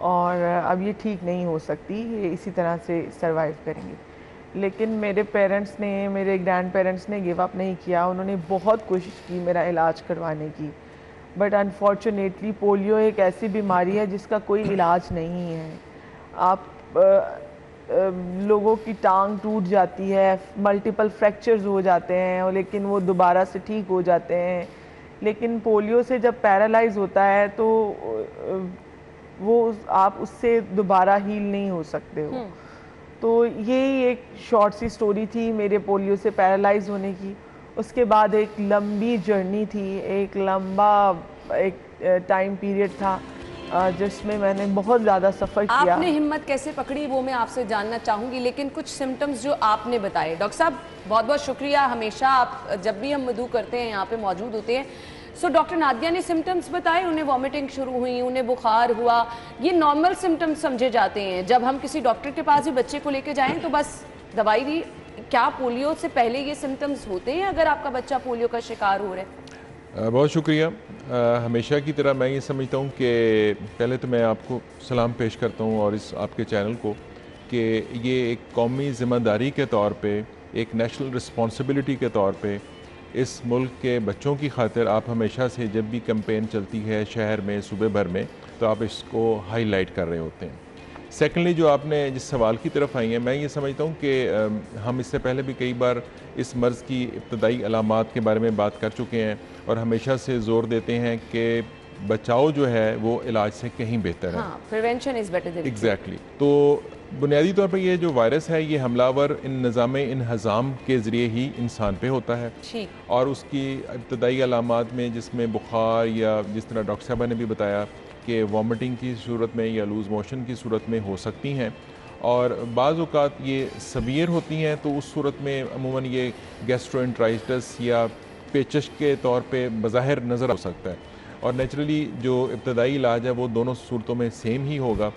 और अब ये ठीक नहीं हो सकती, ये इसी तरह से सरवाइव करेंगी। लेकिन मेरे पेरेंट्स ने, मेरे ग्रैंड पेरेंट्स ने गिव अप नहीं किया, उन्होंने बहुत कोशिश की मेरा इलाज करवाने की। बट अनफॉर्चुनेटली पोलियो एक ऐसी बीमारी है जिसका कोई इलाज नहीं है। आप लोगों की टांग टूट जाती है, मल्टीपल फ्रैक्चर्स हो जाते हैं और लेकिन वो दोबारा से ठीक हो जाते हैं। लेकिन पोलियो से जब पैरालाइज होता है तो वो आप उससे दोबारा हील नहीं हो सकते हो। तो यही एक शॉर्ट सी स्टोरी थी मेरे पोलियो से पैरालाइज होने की। उसके बाद एक लंबी जर्नी थी, एक लंबा एक टाइम पीरियड था जिसमें मैंने बहुत ज़्यादा सफ़र किया।
आपने हिम्मत कैसे पकड़ी वो मैं आपसे जानना चाहूँगी, लेकिन कुछ सिम्टम्स जो आपने बताए। डॉक्टर साहब बहुत बहुत शुक्रिया, हमेशा आप जब भी हम मदू करते हैं यहाँ पे मौजूद होते हैं। सो डॉक्टर नादिया ने सिम्टम्स बताए, उन्हें वॉमिटिंग शुरू हुई, उन्हें बुखार हुआ, ये नॉर्मल सिम्टम्स समझे जाते हैं। जब हम किसी डॉक्टर के पास भी बच्चे को लेके जाएँ तो बस दवाई दी। क्या पोलियो से पहले ये सिम्टम्स होते हैं अगर आपका बच्चा पोलियो का शिकार हो रहा है?
बहुत शुक्रिया। हमेशा की तरह मैं ये समझता हूँ कि पहले तो मैं आपको सलाम पेश करता हूँ और इस आपके चैनल को कि ये एक कौमी ज़िम्मेदारी के तौर पे, एक नेशनल रिस्पॉन्सिबिलिटी के तौर पे इस मुल्क के बच्चों की खातिर आप हमेशा से जब भी कैंपेन चलती है शहर में, सूबे भर में, तो आप इसको हाईलाइट कर रहे होते हैं। सेकेंडली जो आपने जिस सवाल की तरफ आई हैं, मैं ये समझता हूँ कि हम इससे पहले भी कई बार इस मर्ज़ की इब्तदाई अलामात के बारे में बात कर चुके हैं और हमेशा से ज़ोर देते हैं कि बचाव जो है वो इलाज से कहीं बेहतर है।
Prevention is better than
exactly. तो बुनियादी तौर पर ये जो वायरस है ये हमलावर इन निज़ाम इन्हज़ाम के ज़रिए ही इंसान पे होता है और उसकी इब्तदाई अलामात में जिसमें बुखार या जिस तरह डॉक्टर साहबा ने भी बताया कि वॉमिटिंग की सूरत में या लूज़ मोशन की सूरत में हो सकती हैं और बाज़ औक़ात ये सवियर होती हैं, तो उस सूरत में अमूमन ये गैस्ट्रोएंटराइटिस या पेचश के तौर पे बज़ाहिर नज़र आ सकता है और नेचुरली जो इब्तदाई इलाज है वो दोनों सूरतों में सेम ही होगा।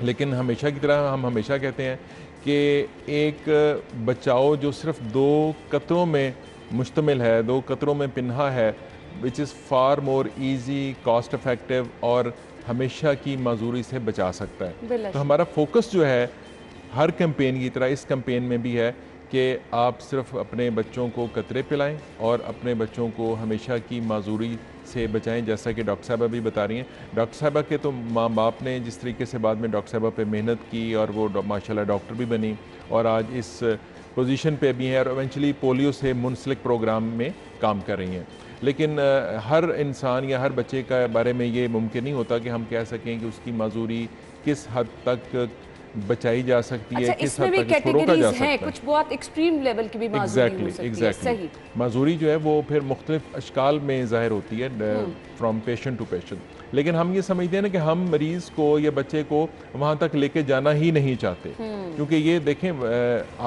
लेकिन हमेशा की तरह हम हमेशा कहते हैं कि एक बचाव जो सिर्फ 2 कतरों में मुश्तमिल है, 2 कतरों में पिन्हा है, which is far more easy, cost effective और हमेशा की माजूरी से बचा सकता है। तो हमारा फोकस जो है हर कैंपेन की तरह इस कैंपेन में भी है कि आप सिर्फ अपने बच्चों को कतरे पिलाएं और अपने बच्चों को हमेशा की माजूरी से बचाएं, जैसा कि डॉक्टर साहबा भी बता रही हैं। डॉक्टर साहबा के तो माँ बाप ने जिस तरीके से बाद में डॉक्टर साहबा पे मेहनत की और वो माशाल्लाह डॉक्टर भी बनी और आज इस पोजीशन पे भी हैं और इवेंचुअली पोलियो से मुंसलिक प्रोग्राम में काम कर रही हैं। लेकिन हर इंसान या हर बच्चे का बारे में ये मुमकिन नहीं होता कि हम कह सकें कि उसकी माजूरी किस हद तक बचाई जा सकती है, किस हद तक इसको रोका जा सकता है।
कुछ बहुत एक्सट्रीम लेवल की भी माजूरी हो सकती है। सही।
माजूरी जो है वो फिर मुख्तलिफ अशकाल में ज़ाहिर होती है फ्राम पेशेंट टू पेशेंट, लेकिन हम ये समझते हैं ना कि हम मरीज़ को या बच्चे को वहाँ तक लेके जाना ही नहीं चाहते, क्योंकि ये देखें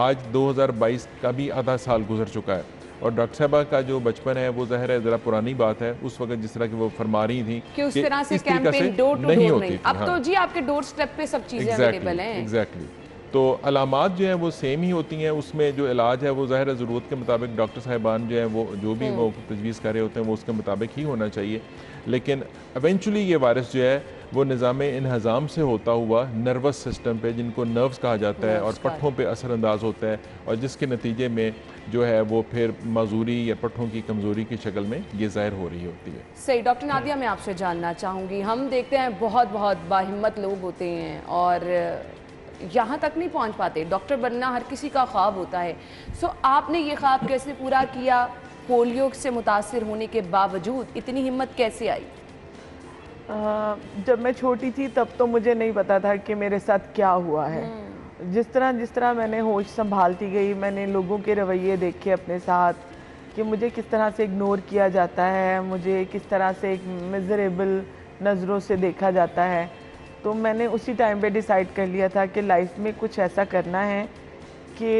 आज 2022 का भी आधा साल गुजर चुका है और डॉक्टर साहबा का जो बचपन है वो ज़ाहिर है ज़रा पुरानी बात है। उस वक्त जिस तरह की वो फरमा रही थी
कि उस तरह से कैंपेन डोर टू डोर नहीं, अब तो जी आपके डोर स्टेप पे सब चीज़ें अवेलेबल हैं।
एग्जैक्टली। तो अलामात जो हैं वो सेम ही होती हैं, उसमें जो इलाज है वो ज़ाहिर है ज़रूरत के मुताबिक डॉक्टर साहिबान जो हैं वो जो भी वो तजवीज़ कर रहे होते हैं वो उसके मुताबिक ही होना चाहिए। लेकिन इवेंचुअली ये वायरस जो है वो निज़ाम इंहज़ाम से होता हुआ नर्वस सिस्टम पे, जिनको नर्व्स कहा जाता है, और पट्ठों पे असरअंदाज होता है और जिसके नतीजे में जो है वो फिर माजूरी या पट्ठों की कमज़ोरी की शक्ल में ये ज़ाहिर हो रही होती है।
सही। डॉक्टर नादिया, मैं आपसे जानना चाहूँगी, हम देखते हैं बहुत बहुत बाहिम्मत लोग होते हैं और यहाँ तक नहीं पहुँच पाते। डॉक्टर बनना हर किसी का ख्वाब होता है। सो आपने ये ख्वाब कैसे पूरा किया? पोलियो से मुतासिर होने के बावजूद इतनी हिम्मत कैसे आई?
जब मैं छोटी थी तब तो मुझे नहीं पता था कि मेरे साथ क्या हुआ है। जिस तरह मैंने होश संभालती गई, मैंने लोगों के रवैये देखे अपने साथ कि मुझे किस तरह से इग्नोर किया जाता है, मुझे किस तरह से एक मिजरेबल नज़रों से देखा जाता है। तो मैंने उसी टाइम पे डिसाइड कर लिया था कि लाइफ में कुछ ऐसा करना है कि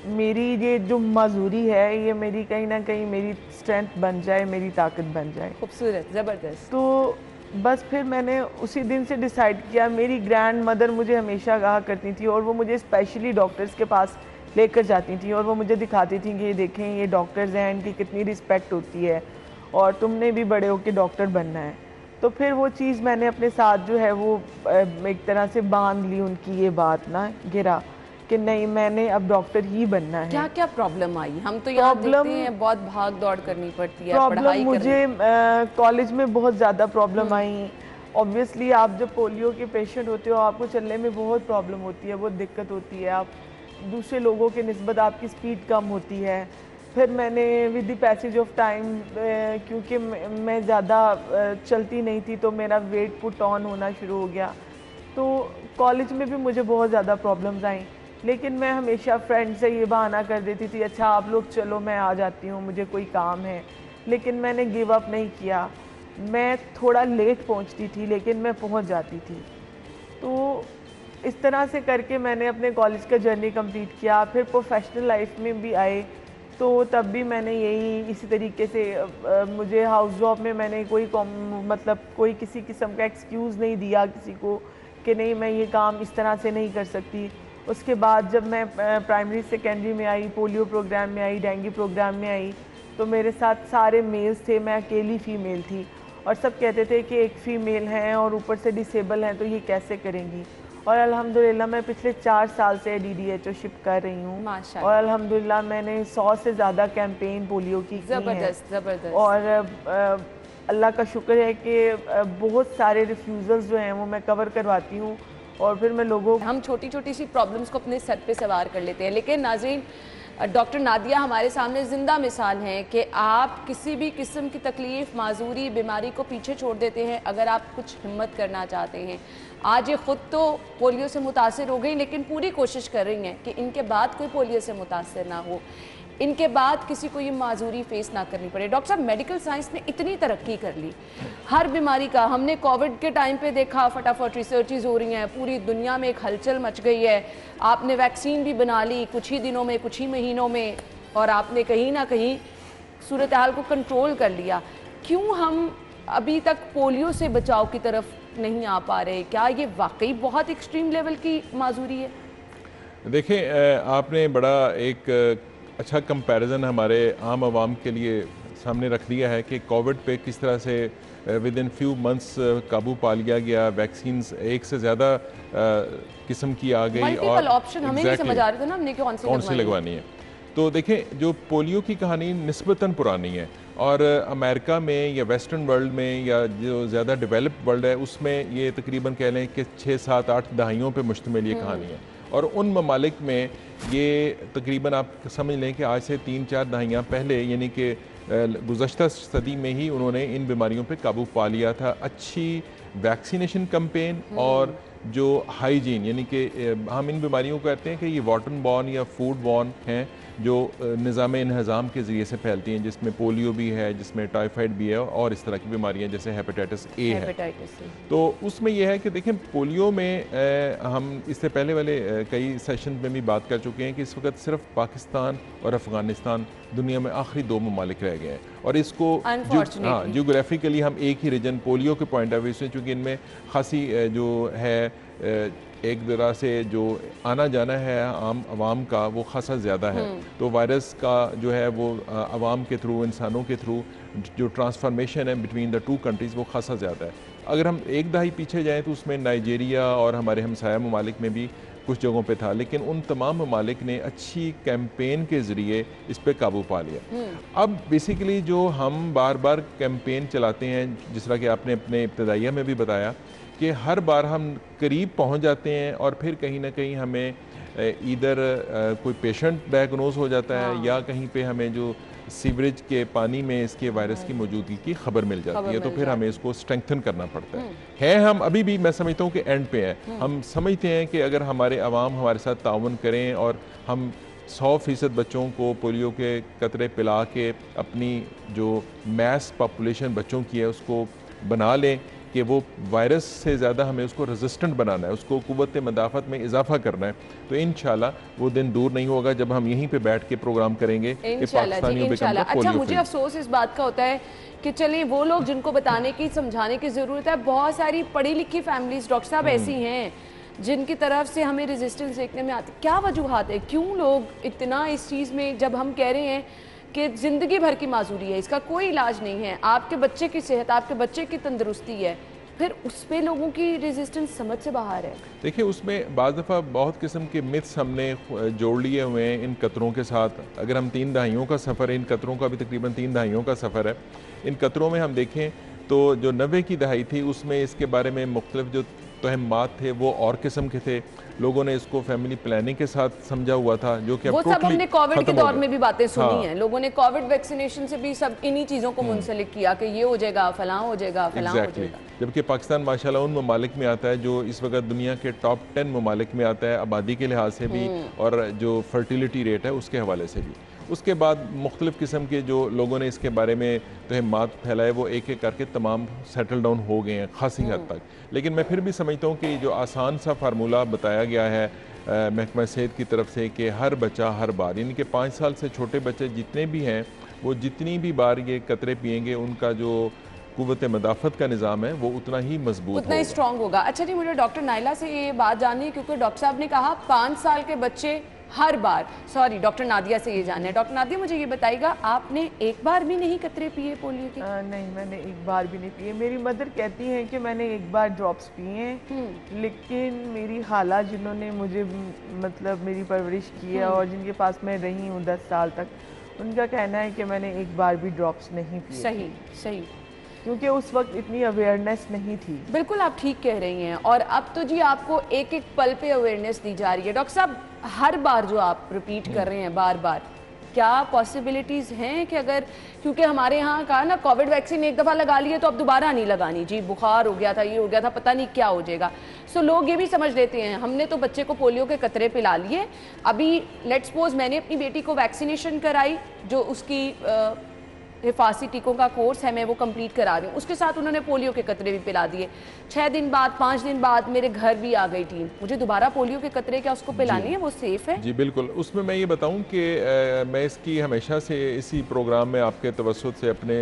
मेरी ये जो माजूरी है ये मेरी कहीं ना कहीं मेरी स्ट्रेंथ बन जाए, मेरी ताकत बन जाए।
खूबसूरत, ज़बरदस्त।
तो बस फिर मैंने उसी दिन से डिसाइड किया। मेरी ग्रैंड मदर मुझे हमेशा कहा करती थी और वो मुझे स्पेशली डॉक्टर्स के पास लेकर जाती थी और वो मुझे दिखाती थी कि ये देखें ये डॉक्टर्स हैं, इनकी कितनी रिस्पेक्ट होती है और तुमने भी बड़े होकर डॉक्टर बनना है। तो फिर वो चीज़ मैंने अपने साथ जो है वो एक तरह से बांध ली, उनकी ये बात ना गिरा कि नहीं मैंने अब डॉक्टर ही बनना है।
क्या क्या प्रॉब्लम आई? हम तो यहाँ देखते हैं बहुत भाग दौड़ करनी पड़ती है, पढ़ाई
मुझे कॉलेज में बहुत ज़्यादा प्रॉब्लम आई। ऑब्वियसली आप जब पोलियो के पेशेंट होते हो आपको चलने में बहुत प्रॉब्लम होती है, बहुत दिक्कत होती है, आप दूसरे लोगों के निस्बत आपकी स्पीड कम होती है। फिर मैंने with the passage of time क्योंकि मैं ज़्यादा चलती नहीं थी तो मेरा वेट पुट ऑन होना शुरू हो गया। तो कॉलेज में भी मुझे बहुत ज़्यादा प्रॉब्लम्स आई, लेकिन मैं हमेशा फ्रेंड से ये बहाना कर देती थी, अच्छा आप लोग चलो मैं आ जाती हूँ, मुझे कोई काम है। लेकिन मैंने गिव अप नहीं किया। मैं थोड़ा लेट पहुँचती थी लेकिन मैं पहुँच जाती थी। तो इस तरह से करके मैंने अपने कॉलेज का जर्नी कंप्लीट किया। फिर प्रोफेशनल लाइफ में भी आए तो तब भी मैंने यही इसी तरीके से मुझे हाउस जॉब में मैंने कोई किसी किस्म का एक्सक्यूज़ नहीं दिया किसी को कि नहीं मैं ये काम इस तरह से नहीं कर सकती। उसके बाद जब मैं प्राइमरी सेकेंडरी में आई, पोलियो प्रोग्राम में आई, डेंगू प्रोग्राम में आई, तो मेरे साथ सारे मेल्स थे, मैं अकेली फ़ीमेल थी और सब कहते थे कि एक फ़ीमेल हैं और ऊपर से डिसेबल हैं तो ये कैसे करेंगी। और अल्हम्दुलिल्लाह मैं पिछले 4 साल से DDHO शिप कर रही हूँ और अल्हम्दुलिल्लाह मैंने 100 से ज़्यादा कैंपेन पोलियो की
ज़बरदस्त।
और अल्लाह का शुक्र है कि बहुत सारे रिफ्यूज़ल्स जो हैं वो मैं कवर करवाती हूँ और फिर मैं लोगों
हम छोटी छोटी सी प्रॉब्लम्स को अपने सर पे सवार कर लेते हैं। लेकिन नाज़रीन, डॉक्टर नादिया हमारे सामने ज़िंदा मिसाल हैं कि आप किसी भी किस्म की तकलीफ़, माजूरी, बीमारी को पीछे छोड़ देते हैं अगर आप कुछ हिम्मत करना चाहते हैं। आज ये ख़ुद तो पोलियो से मुतासिर हो गई लेकिन पूरी कोशिश कर रही हैं कि इनके बाद कोई पोलियो से मुतासिर ना हो, इनके बाद किसी को ये माजूरी फेस ना करनी पड़े। डॉक्टर साहब, मेडिकल साइंस ने इतनी तरक्की कर ली, हर बीमारी का हमने कोविड के टाइम पे देखा, फटाफट रिसर्चेज हो रही हैं, पूरी दुनिया में एक हलचल मच गई है। आपने वैक्सीन भी बना ली कुछ ही दिनों में, कुछ ही महीनों में, और आपने कहीं ना कहीं सूरत हाल को कंट्रोल कर लिया। क्यों हम अभी तक पोलियो से बचाव की तरफ नहीं आ पा रहे? क्या ये वाकई बहुत एक्सट्रीम लेवल की माजूरी है?
देखें, आपने बड़ा एक अच्छा कंपैरिजन हमारे आम आवाम के लिए सामने रख दिया है कि कोविड पे किस तरह से विद इन फ्यू मंथ्स काबू पा लिया गया, वैक्सीन्स एक से ज़्यादा किस्म की आ गई और
ऑप्शन हमें नहीं समझ आ रहे थे ना हमने कौन सी
लगवानी है। तो देखें, जो पोलियो की कहानी निस्बतन पुरानी है और अमेरिका में या वेस्टर्न वर्ल्ड में या जो ज़्यादा डेवलप्ड वर्ल्ड है उसमें ये तकरीबन कह लें कि 6, 7, 8 दहाइयों पे मुश्तमिल ये कहानी है। और उन ममालिक में ये तकरीबन आप समझ लें कि आज से 3-4 दहाइयाँ पहले यानी कि गुज़श्ता सदी में ही उन्होंने इन बीमारियों पे काबू पा लिया था। अच्छी वैक्सीनेशन कैंपेन और जो हाइजीन, यानी कि हम इन बीमारियों को कहते हैं कि ये वाटर बॉर्न या फूड बॉर्न हैं जो निज़ाम इंहज़ाम के ज़रिए से फैलती हैं, जिसमें पोलियो भी है, जिसमें टाइफाइड भी है और इस तरह की बीमारियां जैसे हेपेटाइटिस ए है। तो उसमें यह है कि देखें, पोलियो में हम इससे पहले वाले कई सेशन में भी बात कर चुके हैं कि इस वक्त सिर्फ पाकिस्तान और अफ़गानिस्तान दुनिया में आखिरी 2 ममालिक रह गए हैं और इसको जियोग्राफिकली हम एक ही रीजन पोलियो के पॉइंट ऑफ व्यू से, चूँकि इनमें खासी जो है एक तरह से जो आना जाना है आम आवाम का वो खासा ज़्यादा है, तो वायरस का जो है वो आवाम के थ्रू, इंसानों के थ्रू जो ट्रांसफॉर्मेशन है बिटवीन द 2 कंट्रीज़ वो खासा ज़्यादा है। अगर हम एक दहाई पीछे जाएँ तो उसमें नाइजीरिया और हमारे हमसाया ममालिक में भी कुछ जगहों पे था, लेकिन उन तमाम ममालिक ने अच्छी कैंपेन के ज़रिए इस पर काबू पा लिया। अब बेसिकली जो हम बार बार कैंपेन चलाते हैं, जिस तरह कि आपने अपने इब्तदाइया में भी बताया कि हर बार हम करीब पहुंच जाते हैं और फिर कहीं ना कहीं हमें इधर कोई पेशेंट डायग्नोज हो जाता है या कहीं पे हमें जो सीवरेज के पानी में इसके वायरस की मौजूदगी की खबर मिल जाती है, तो फिर हमें इसको स्ट्रेंथन करना पड़ता है। हम अभी भी, मैं समझता हूँ कि एंड पे हैं। हम समझते हैं कि अगर हमारे अवाम हमारे साथ ताउन करें और हम 100% बच्चों को पोलियो के कतरे पिला के अपनी जो मैस पॉपुलेशन बच्चों की है उसको बना लें कि वो वायरस से ज़्यादा हमें उसको रेजिस्टेंट बनाना है, उसको क़ुव्वत मदाफ़त में इजाफा करना है, तो इंशाल्लाह वो दिन दूर नहीं होगा जब हम यहीं पे बैठ के प्रोग्राम करेंगे कि पाकिस्तानियों
इंशाल्लाह। अच्छा, मुझे अफसोस इस बात का होता है कि चलें वो लोग जिनको बताने की, समझाने की ज़रूरत है, बहुत सारी पढ़ी लिखी फैमिलीज़ डॉक्टर साहब ऐसी हैं जिनकी तरफ से हमें रेजिस्टेंस देखने में आती। क्या वजूहात है, क्यों लोग इतना इस चीज़ में, जब हम कह रहे हैं कि ज़िंदगी भर की माजूरी है, इसका कोई इलाज नहीं है, आपके बच्चे की सेहत, आपके बच्चे की तंदुरुस्ती है, फिर उस पर लोगों की रेजिस्टेंस समझ से बाहर है।
देखिए, उसमें बाज़ दफ़ा बहुत किस्म के मिथ्स हमने जोड़ लिए हुए हैं इन कतरों के साथ। अगर हम 3 दहाइयों का सफ़र है, इन कतरों का भी तकरीबन 3 दहाइयों का सफ़र है। इन कतरों में हम देखें तो जो 90 की दहाई थी उसमें इसके बारे में मुख्तलिफ जो तहम्मात थे वो और किस्म के थे। लोगों ने इसको फैमिली प्लानिंग के साथ समझा हुआ था, जो कि
वो सब हमने कोविड के दौर में भी बातें सुनी हैं। लोगों ने कोविड वैक्सीनेशन से भी सब इन्हीं चीज़ों को मुंसलिक किया कि ये हो जाएगा, फलां हो जाएगा, फलां हो जाएगा।
जबकि पाकिस्तान माशाल्लाह उन ममालिक में आता है जो इस वक्त दुनिया के टॉप 10 ममालिक में आता है, आबादी के लिहाज से भी और जो फर्टिलिटी रेट है उसके हवाले से भी। उसके बाद मुख्तलिफ़ किस्म के जो लोगों ने इसके बारे में तहम्मात फैलाए वो एक एक करके तमाम सेटल डाउन हो गए हैं खासी हद तक। लेकिन मैं फिर भी समझता हूँ कि जो आसान सा फार्मूला बताया गया है महकमा सेहत की तरफ से कि हर बच्चा हर बार, यानी कि 5 साल से छोटे बच्चे जितने भी हैं वो जितनी भी बार ये कतरे पिएंगे उनका जो क़ुव्वत मदाफ़त का निज़ाम है वो उतना ही मजबूत,
उतना ही स्ट्रॉन्ग होगा। अच्छा जी, मुझे डॉक्टर नाइला से ये बात जाननी है क्योंकि डॉक्टर साहब ने कहा 5 साल के बच्चे हर बार, सॉरी डॉक्टर नादिया से ये जानना है। डॉक्टर नादिया, मुझे ये बताइएगा, आपने एक बार भी नहीं कतरे पिए पोलियो के?
नहीं, मैंने एक बार भी नहीं पिए। मेरी मदर कहती हैं कि मैंने एक बार ड्रॉप्स पिए हैं, लेकिन मेरी खाला जिन्होंने मुझे मतलब मेरी परवरिश की है और जिनके पास मैं रही हूँ 10 साल तक, उनका कहना है कि मैंने एक बार भी ड्रॉप्स नहीं पिए।
सही सही,
क्योंकि उस वक्त इतनी अवेयरनेस नहीं थी।
बिल्कुल आप ठीक कह रही हैं, और अब तो जी आपको एक एक पल पे अवेयरनेस दी जा रही है। डॉक्टर साहब, हर बार जो आप रिपीट कर रहे हैं बार बार, क्या पॉसिबिलिटीज़ हैं कि अगर, क्योंकि हमारे यहाँ कहा ना कोविड वैक्सीन एक दफ़ा लगा लिए तो अब दोबारा नहीं लगानी जी, बुखार हो गया था, ये हो गया था, पता नहीं क्या हो जाएगा। सो लोग ये भी समझ लेते हैं हमने तो बच्चे को पोलियो के कतरे पिला लिए, अभी लेट्स सपोज मैंने अपनी बेटी को वैक्सीनेशन कराई, जो उसकी हिफाजती टीकों का कोर्स है मैं वो कंप्लीट करा रही हूँ, उसके साथ उन्होंने पोलियो के कतरे भी पिला दिए। 6 दिन बाद 5 दिन बाद मेरे घर भी आ गई टीम, मुझे दोबारा पोलियो के कतरे क्या उसको पिलानी है, वो सेफ है?
जी बिल्कुल। उसमें मैं ये बताऊं कि मैं इसकी हमेशा से इसी प्रोग्राम में आपके तवज्जुह से अपने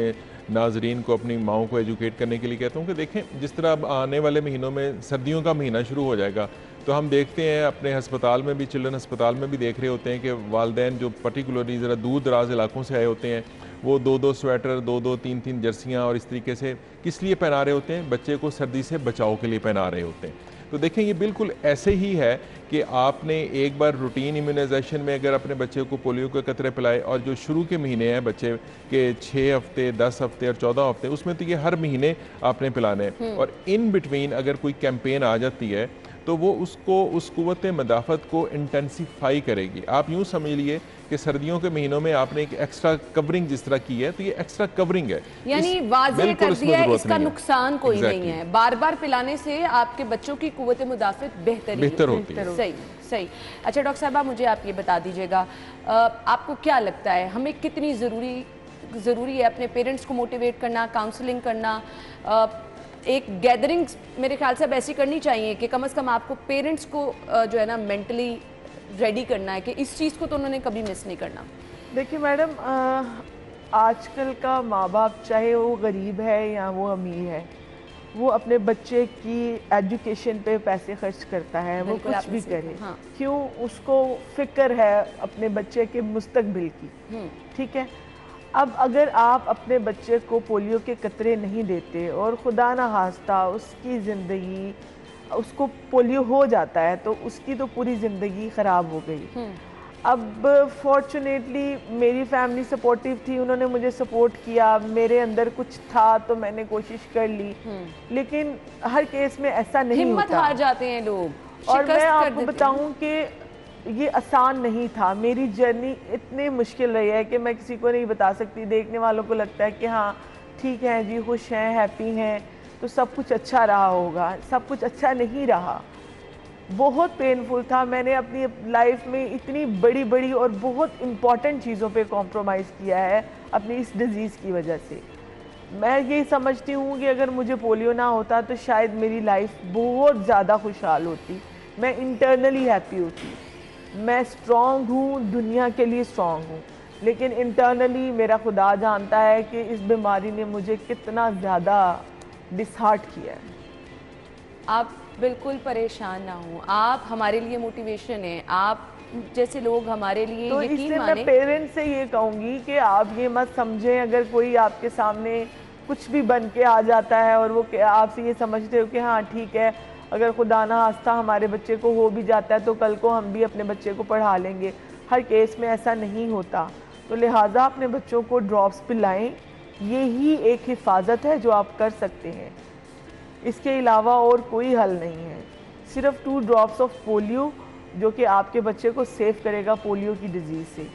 नाजरीन को, अपनी माओं को एजुकेट करने के लिए कहता हूँ कि देखें, जिस तरह अब आने वाले महीनों में सर्दियों का महीना शुरू हो जाएगा तो हम देखते हैं अपने अस्पताल में भी, चिल्ड्रन अस्पताल में भी देख रहे होते हैं कि वालिदैन जो पर्टिकुलरली ज़रा दूर दराज इलाकों से आए होते हैं वो 2-2 स्वेटर, 2-2, 3-3 जर्सियाँ और इस तरीके से किस लिए पहना रहे होते हैं? बच्चे को सर्दी से बचाव के लिए पहना रहे होते हैं। तो देखें ये बिल्कुल ऐसे ही है कि आपने एक बार रूटीन इम्यूनाइजेशन में अगर अपने बच्चे को पोलियो के कतरे पिलाए, और जो शुरू के महीने हैं बच्चे के 6 हफ्ते, 10 हफ्ते और 14 हफ्ते, उसमें तो ये हर महीने आपने पिलाने हैं। और इन बिटवीन अगर कोई कैंपेन आ जाती है तो वो उसको उस कुव्वत मदाफ़त को इंटेंसीफाई करेगी। आप यूँ समझ लिए कि सर्दियों के महीनों में आपने एक एक्स्ट्रा कवरिंग जिस तरह की है, तो ये एक्स्ट्रा कवरिंग है,
यानी वाज़ेह कर दिया है इसका नुकसान कोई नहीं है। बार बार पिलाने से आपके बच्चों की कुव्वत मुदाफ़त बेहतर होती है। सही सही। अच्छा डॉक्टर साहब, मुझे आप ये बता दीजिएगा, आपको क्या लगता है हमें कितनी ज़रूरी है अपने पेरेंट्स को मोटिवेट करना, काउंसलिंग करना? एक गैदरिंग मेरे ख्याल से अब ऐसी करनी चाहिए कि कम से कम आपको पेरेंट्स को जो है ना मेंटली रेडी करना है कि इस चीज़ को तो उन्होंने कभी मिस नहीं करना।
देखिए मैडम, आजकल का माँ बाप चाहे वो गरीब है या वो अमीर है, वो अपने बच्चे की एजुकेशन पे पैसे खर्च करता है, वो कुछ भी करे। हाँ। क्यों? उसको फिक्र है अपने बच्चे के मुस्तकबिल की। ठीक है, अब अगर आप अपने बच्चे को पोलियो के कतरे नहीं देते और खुदा ना खास्ता उसकी ज़िंदगी, उसको पोलियो हो जाता है तो उसकी तो पूरी ज़िंदगी ख़राब हो गई। अब फॉर्चुनेटली मेरी फैमिली सपोर्टिव थी, उन्होंने मुझे सपोर्ट किया, मेरे अंदर कुछ था तो मैंने कोशिश कर ली, लेकिन हर केस में ऐसा नहीं होता।
हिम्मत हार जाते हैं लोग।
और मैं आपको बताऊं कि ये आसान नहीं था, मेरी जर्नी इतनी मुश्किल रही है कि मैं किसी को नहीं बता सकती। देखने वालों को लगता है कि हाँ ठीक है जी, खुश हैं, हैप्पी हैं, तो सब कुछ अच्छा रहा होगा। सब कुछ अच्छा नहीं रहा, बहुत पेनफुल था। मैंने अपनी लाइफ में इतनी बड़ी बड़ी और बहुत इम्पॉर्टेंट चीज़ों पे कॉम्प्रोमाइज़ किया है अपनी इस डिज़ीज़ की वजह से। मैं ये समझती हूँ कि अगर मुझे पोलियो ना होता तो शायद मेरी लाइफ बहुत ज़्यादा खुशहाल होती, मैं इंटरनली हैप्पी होती। मैं स्ट्रॉन्ग हूँ, दुनिया के लिए स्ट्रॉन्ग हूँ, लेकिन इंटरनली मेरा खुदा जानता है कि इस बीमारी ने मुझे कितना ज़्यादा डिसहार्ट किया है।
आप बिल्कुल परेशान ना हो, आप हमारे लिए मोटिवेशन है, आप जैसे लोग हमारे लिए
तो
यकीन
इसलिए
माने।
मैं पेरेंट्स से ये कहूँगी कि आप ये मत समझें अगर कोई आपके सामने कुछ भी बन के आ जाता है और वो आपसे ये समझते हो कि हाँ ठीक है, अगर खुदा ना खास्ता हमारे बच्चे को हो भी जाता है तो कल को हम भी अपने बच्चे को पढ़ा लेंगे। हर केस में ऐसा नहीं होता, तो लिहाजा अपने बच्चों को ड्रॉप्स पिलाएं, ये ही एक हिफाजत है जो आप कर सकते हैं। इसके अलावा और कोई हल नहीं है। सिर्फ 2 ड्रॉप्स ऑफ पोलियो जो कि आपके बच्चे को सेव करेगा पोलियो की डिजीज़ से,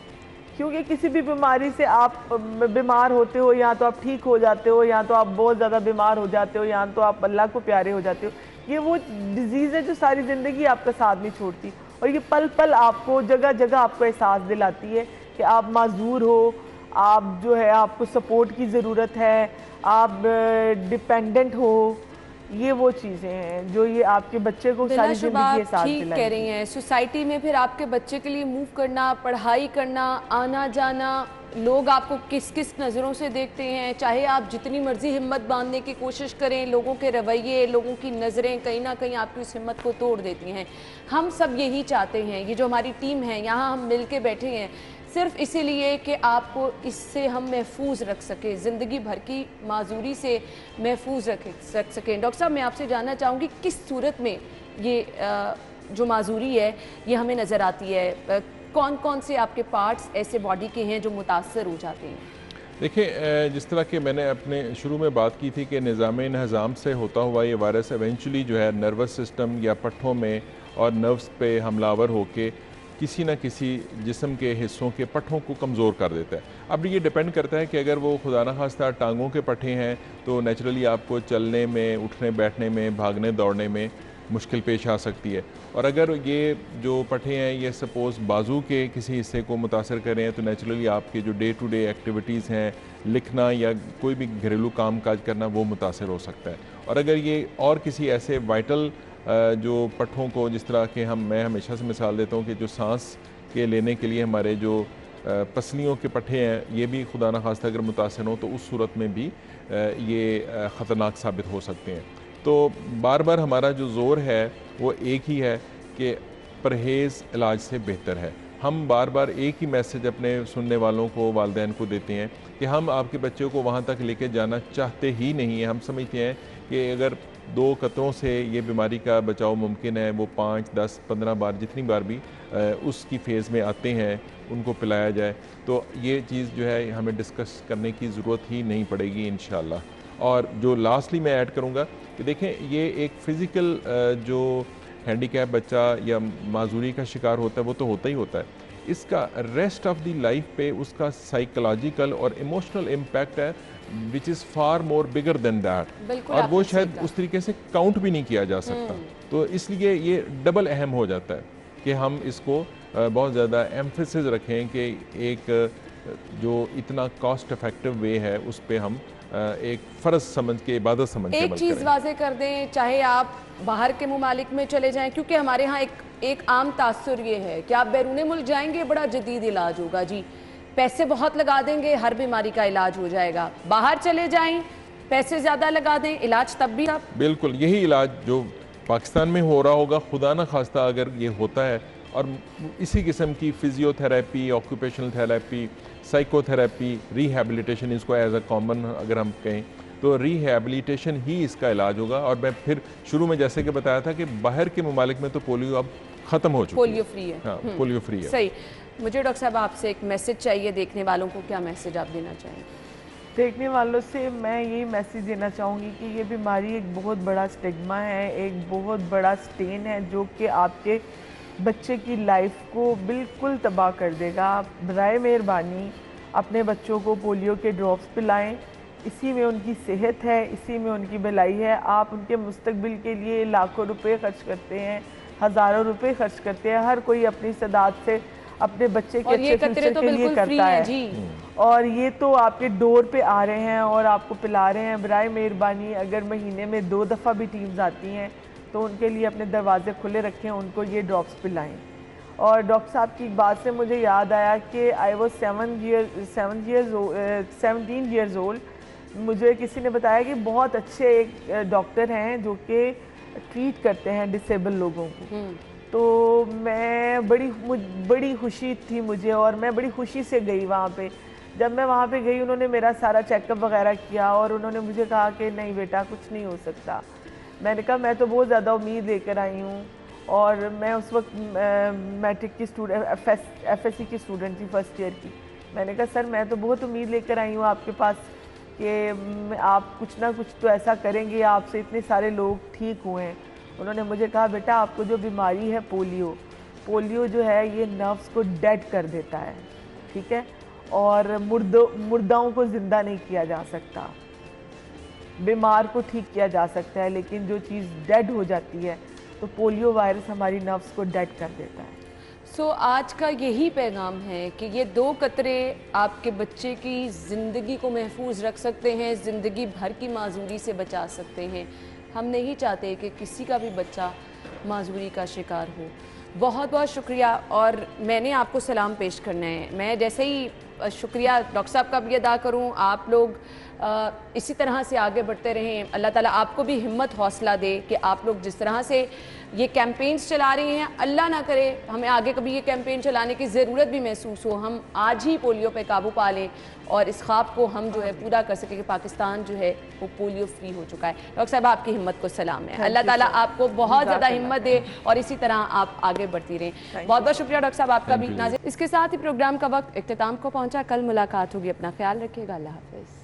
क्योंकि किसी भी बीमारी से आप बीमार होते हो, या तो आप ठीक हो जाते हो, या तो आप बहुत ज़्यादा बीमार हो जाते हो, या तो आप अल्लाह को प्यारे हो जाते हो। ये वो डिजीज़ है जो सारी ज़िंदगी आपका साथ नहीं छोड़ती, और ये पल पल आपको जगह जगह आपको एहसास दिलाती है कि आप माजूर हो, आप जो है आपको सपोर्ट की ज़रूरत है, आप डिपेंडेंट हो। ये वो चीज़ें हैं जो ये आपके बच्चे को सारी ज़िंदगी एहसास दिलाएंगी।
ठीक कह रही हैं। सोसाइटी में फिर आपके बच्चे के लिए मूव करना, पढ़ाई करना, आना जाना, लोग आपको किस किस नज़रों से देखते हैं, चाहे आप जितनी मर्जी हिम्मत बांधने की कोशिश करें, लोगों के रवैये, लोगों की नज़रें कहीं ना कहीं आपकी उस हिम्मत को तोड़ देती हैं। हम सब यही चाहते हैं, ये जो हमारी टीम है यहाँ हम मिल के बैठे हैं सिर्फ इसीलिए कि आपको इससे हम महफूज रख सकें, ज़िंदगी भर की माजूरी से महफूज रख सकें। डॉक्टर साहब, मैं आपसे जानना चाहूँगी किस सूरत में ये जो माजूरी है ये हमें नज़र आती है? कौन कौन से आपके पार्ट्स ऐसे बॉडी के हैं जो मुतासर हो जाते हैं?
देखिए, जिस तरह के मैंने अपने शुरू में बात की थी कि निज़ाम से होता हुआ ये वायरस एवेंचुअली जो है नर्वस सिस्टम या पट्ठों में और नर्व्स पे हमलावर होके किसी न किसी जिस्म के हिस्सों के पट्ठों को कमज़ोर कर देता है। अब ये डिपेंड करता है कि अगर वो खुदा न खास्ता टांगों के पट्ठे हैं तो नेचुरली आपको चलने में, उठने बैठने में, भागने दौड़ने में मुश्किल पेश आ सकती है। और अगर ये जो पट्ठे हैं ये सपोज़ बाजू के किसी हिस्से को मुतासर करें तो नेचुरली आपके जो डे टू डे एक्टिविटीज़ हैं, लिखना या कोई भी घरेलू काम काज करना, वो मुतासर हो सकता है। और अगर ये और किसी ऐसे वाइटल जो पट्ठों को, जिस तरह के मैं हमेशा से मिसाल देता हूँ कि जो सांस के लेने के लिए हमारे जो पसलियों के पट्ठे हैं ये भी खुदा न खास्ता अगर मुतासर हो तो उस सूरत में भी ये ख़तरनाक साबित हो सकते हैं। तो बार बार हमारा जो ज़ोर है वो एक ही है कि परहेज़ इलाज से बेहतर है। हम बार बार एक ही मैसेज अपने सुनने वालों को, वालिदैन को देते हैं कि हम आपके बच्चे को वहाँ तक लेके जाना चाहते ही नहीं है। हम समझते हैं कि अगर 2 कतरों से ये बीमारी का बचाव मुमकिन है, वो 5, 10, 15 बार जितनी बार भी उसकी फ़ेज़ में आते हैं उनको पिलाया जाए, तो ये चीज़ जो है हमें डिस्कस करने की ज़रूरत ही नहीं पड़ेगी इंशाल्लाह। और जो लास्टली मैं ऐड करूँगा कि देखें, ये एक फ़िज़िकल जो हैंडीकैप बच्चा या माजूरी का शिकार होता है वो तो होता ही होता है, इसका रेस्ट ऑफ द लाइफ पे उसका साइकोलॉजिकल और इमोशनल इम्पैक्ट है which is far more bigger than that, और वो शायद उस तरीके से काउंट भी नहीं किया जा सकता। तो इसलिए ये डबल अहम हो जाता है कि हम इसको बहुत ज़्यादा एम्फेसिस रखें कि एक जो इतना कॉस्ट इफेक्टिव वे है उस पर हम एक फ़र्ज समझ के, इबादत समझ के
एक चीज़ वाज़े कर दें, चाहे आप बाहर के ममालिक में चले जाएं, क्योंकि हमारे यहाँ एक आम तासुर ये है कि आप बैरून मुल्क जाएंगे बड़ा जदीद इलाज होगा जी, पैसे बहुत लगा देंगे हर बीमारी का इलाज हो जाएगा। बाहर चले जाएं, पैसे ज़्यादा लगा दें, इलाज तब भी आप
बिल्कुल यही इलाज जो पाकिस्तान में हो रहा होगा, खुदा न खास्ता अगर ये होता है, और इसी किस्म की physiotherapy, occupational therapy, psychotherapy, rehabilitation, इसको एज अ कॉमन अगर हम कहें तो रिहैबिलिटेशन ही इसका इलाज होगा। और मैं फिर शुरू में जैसे कि बताया था कि बाहर के ममालिक में तो पोलियो अब ख़त्म हो चुकी है,
पोलियो फ्री है।
हाँ, पोलियो फ्री है।
सही। मुझे डॉक्टर साहब आपसे एक मैसेज चाहिए, देखने वालों को क्या मैसेज आप देना चाहेंगे?
देखने वालों से मैं यही मैसेज देना चाहूँगी कि ये बीमारी एक बहुत बड़ा स्टिग्मा है, एक बहुत बड़ा स्टेन है जो कि आपके बच्चे की लाइफ को बिल्कुल तबाह कर देगा। आप बराए मेहरबानी अपने बच्चों को पोलियो के ड्रॉप्स पिलाएं, इसी में उनकी सेहत है, इसी में उनकी भलाई है। आप उनके मुस्तकबिल के लिए लाखों रुपए खर्च करते हैं, हज़ारों रुपए खर्च करते हैं, हर कोई अपनी इस्तेदाद से अपने बच्चे के अच्छे फ्यूचर के लिए करता है। और ये तो आपके डोर पे आ रहे हैं और आपको पिला रहे हैं। बराए मेहरबानी अगर महीने में 2 दफ़ा भी टीम्स आती हैं तो उनके लिए अपने दरवाजे खुले रखें, उनको ये ड्रॉप्स पिलाएं। और डॉक्टर साहब की बात से मुझे याद आया कि आई वॉज 17 ईयर्स ओल्ड। मुझे किसी ने बताया कि बहुत अच्छे एक डॉक्टर हैं जो कि ट्रीट करते हैं डिसेबल लोगों को। तो मैं बड़ी खुशी थी मुझे, और मैं बड़ी खुशी से गई वहाँ पे। जब मैं वहाँ पे गई उन्होंने मेरा सारा चेकअप वगैरह किया और उन्होंने मुझे कहा कि नहीं बेटा कुछ नहीं हो सकता। मैंने कहा मैं तो बहुत ज़्यादा उम्मीद लेकर आई हूँ, और मैं उस वक्त मैट्रिक की स्टूडेंट FSC की स्टूडेंट थी, फर्स्ट ईयर की। मैंने कहा सर मैं तो बहुत उम्मीद लेकर आई हूँ आपके पास कि आप कुछ ना कुछ तो ऐसा करेंगे, आपसे इतने सारे लोग ठीक हुए हैं। उन्होंने मुझे कहा बेटा आपको जो बीमारी है पोलियो जो है ये नर्व्स को डेड कर देता है, ठीक है, और मुर्दाओं को ज़िंदा नहीं किया जा सकता। बीमार को ठीक किया जा सकता है, लेकिन जो चीज़ डेड हो जाती है तो पोलियो वायरस हमारी नर्व्स को डेड कर देता है।
सो आज का यही पैगाम है कि ये 2 कतरे आपके बच्चे की ज़िंदगी को महफूज रख सकते हैं, ज़िंदगी भर की माजूरी से बचा सकते हैं। हम नहीं चाहते कि किसी का भी बच्चा माजूरी का शिकार हो। बहुत बहुत शुक्रिया, और मैंने आपको सलाम पेश करना है। मैं जैसे ही शुक्रिया डॉक्टर साहब का भी अदा करूं, आप लोग इसी तरह से आगे बढ़ते रहें। अल्लाह ताला आपको भी हिम्मत हौसला दे कि आप लोग जिस तरह से ये कैंपेन्स चला रहे हैं, अल्लाह ना करे हमें आगे कभी ये कैंपेन चलाने की ज़रूरत भी महसूस हो, हम आज ही पोलियो पे काबू पा लें और इस ख्वाब को हम जो है पूरा कर सकें कि पाकिस्तान जो है वो पोलियो फ्री हो चुका है। डॉक्टर साहब आपकी हिम्मत को सलाम है, अल्लाह ताला आपको बहुत ज़्यादा हिम्मत दे और इसी तरह आप आगे बढ़ती रहें। बहुत बहुत शुक्रिया डॉक्टर साहब आपका भी। नाज़रीन, इसके साथ ही प्रोग्राम का वक्त इख्तिताम को पहुँचा। कल मुलाकात होगी, अपना ख्याल रखिएगा। अल्लाह हाफ़िज़।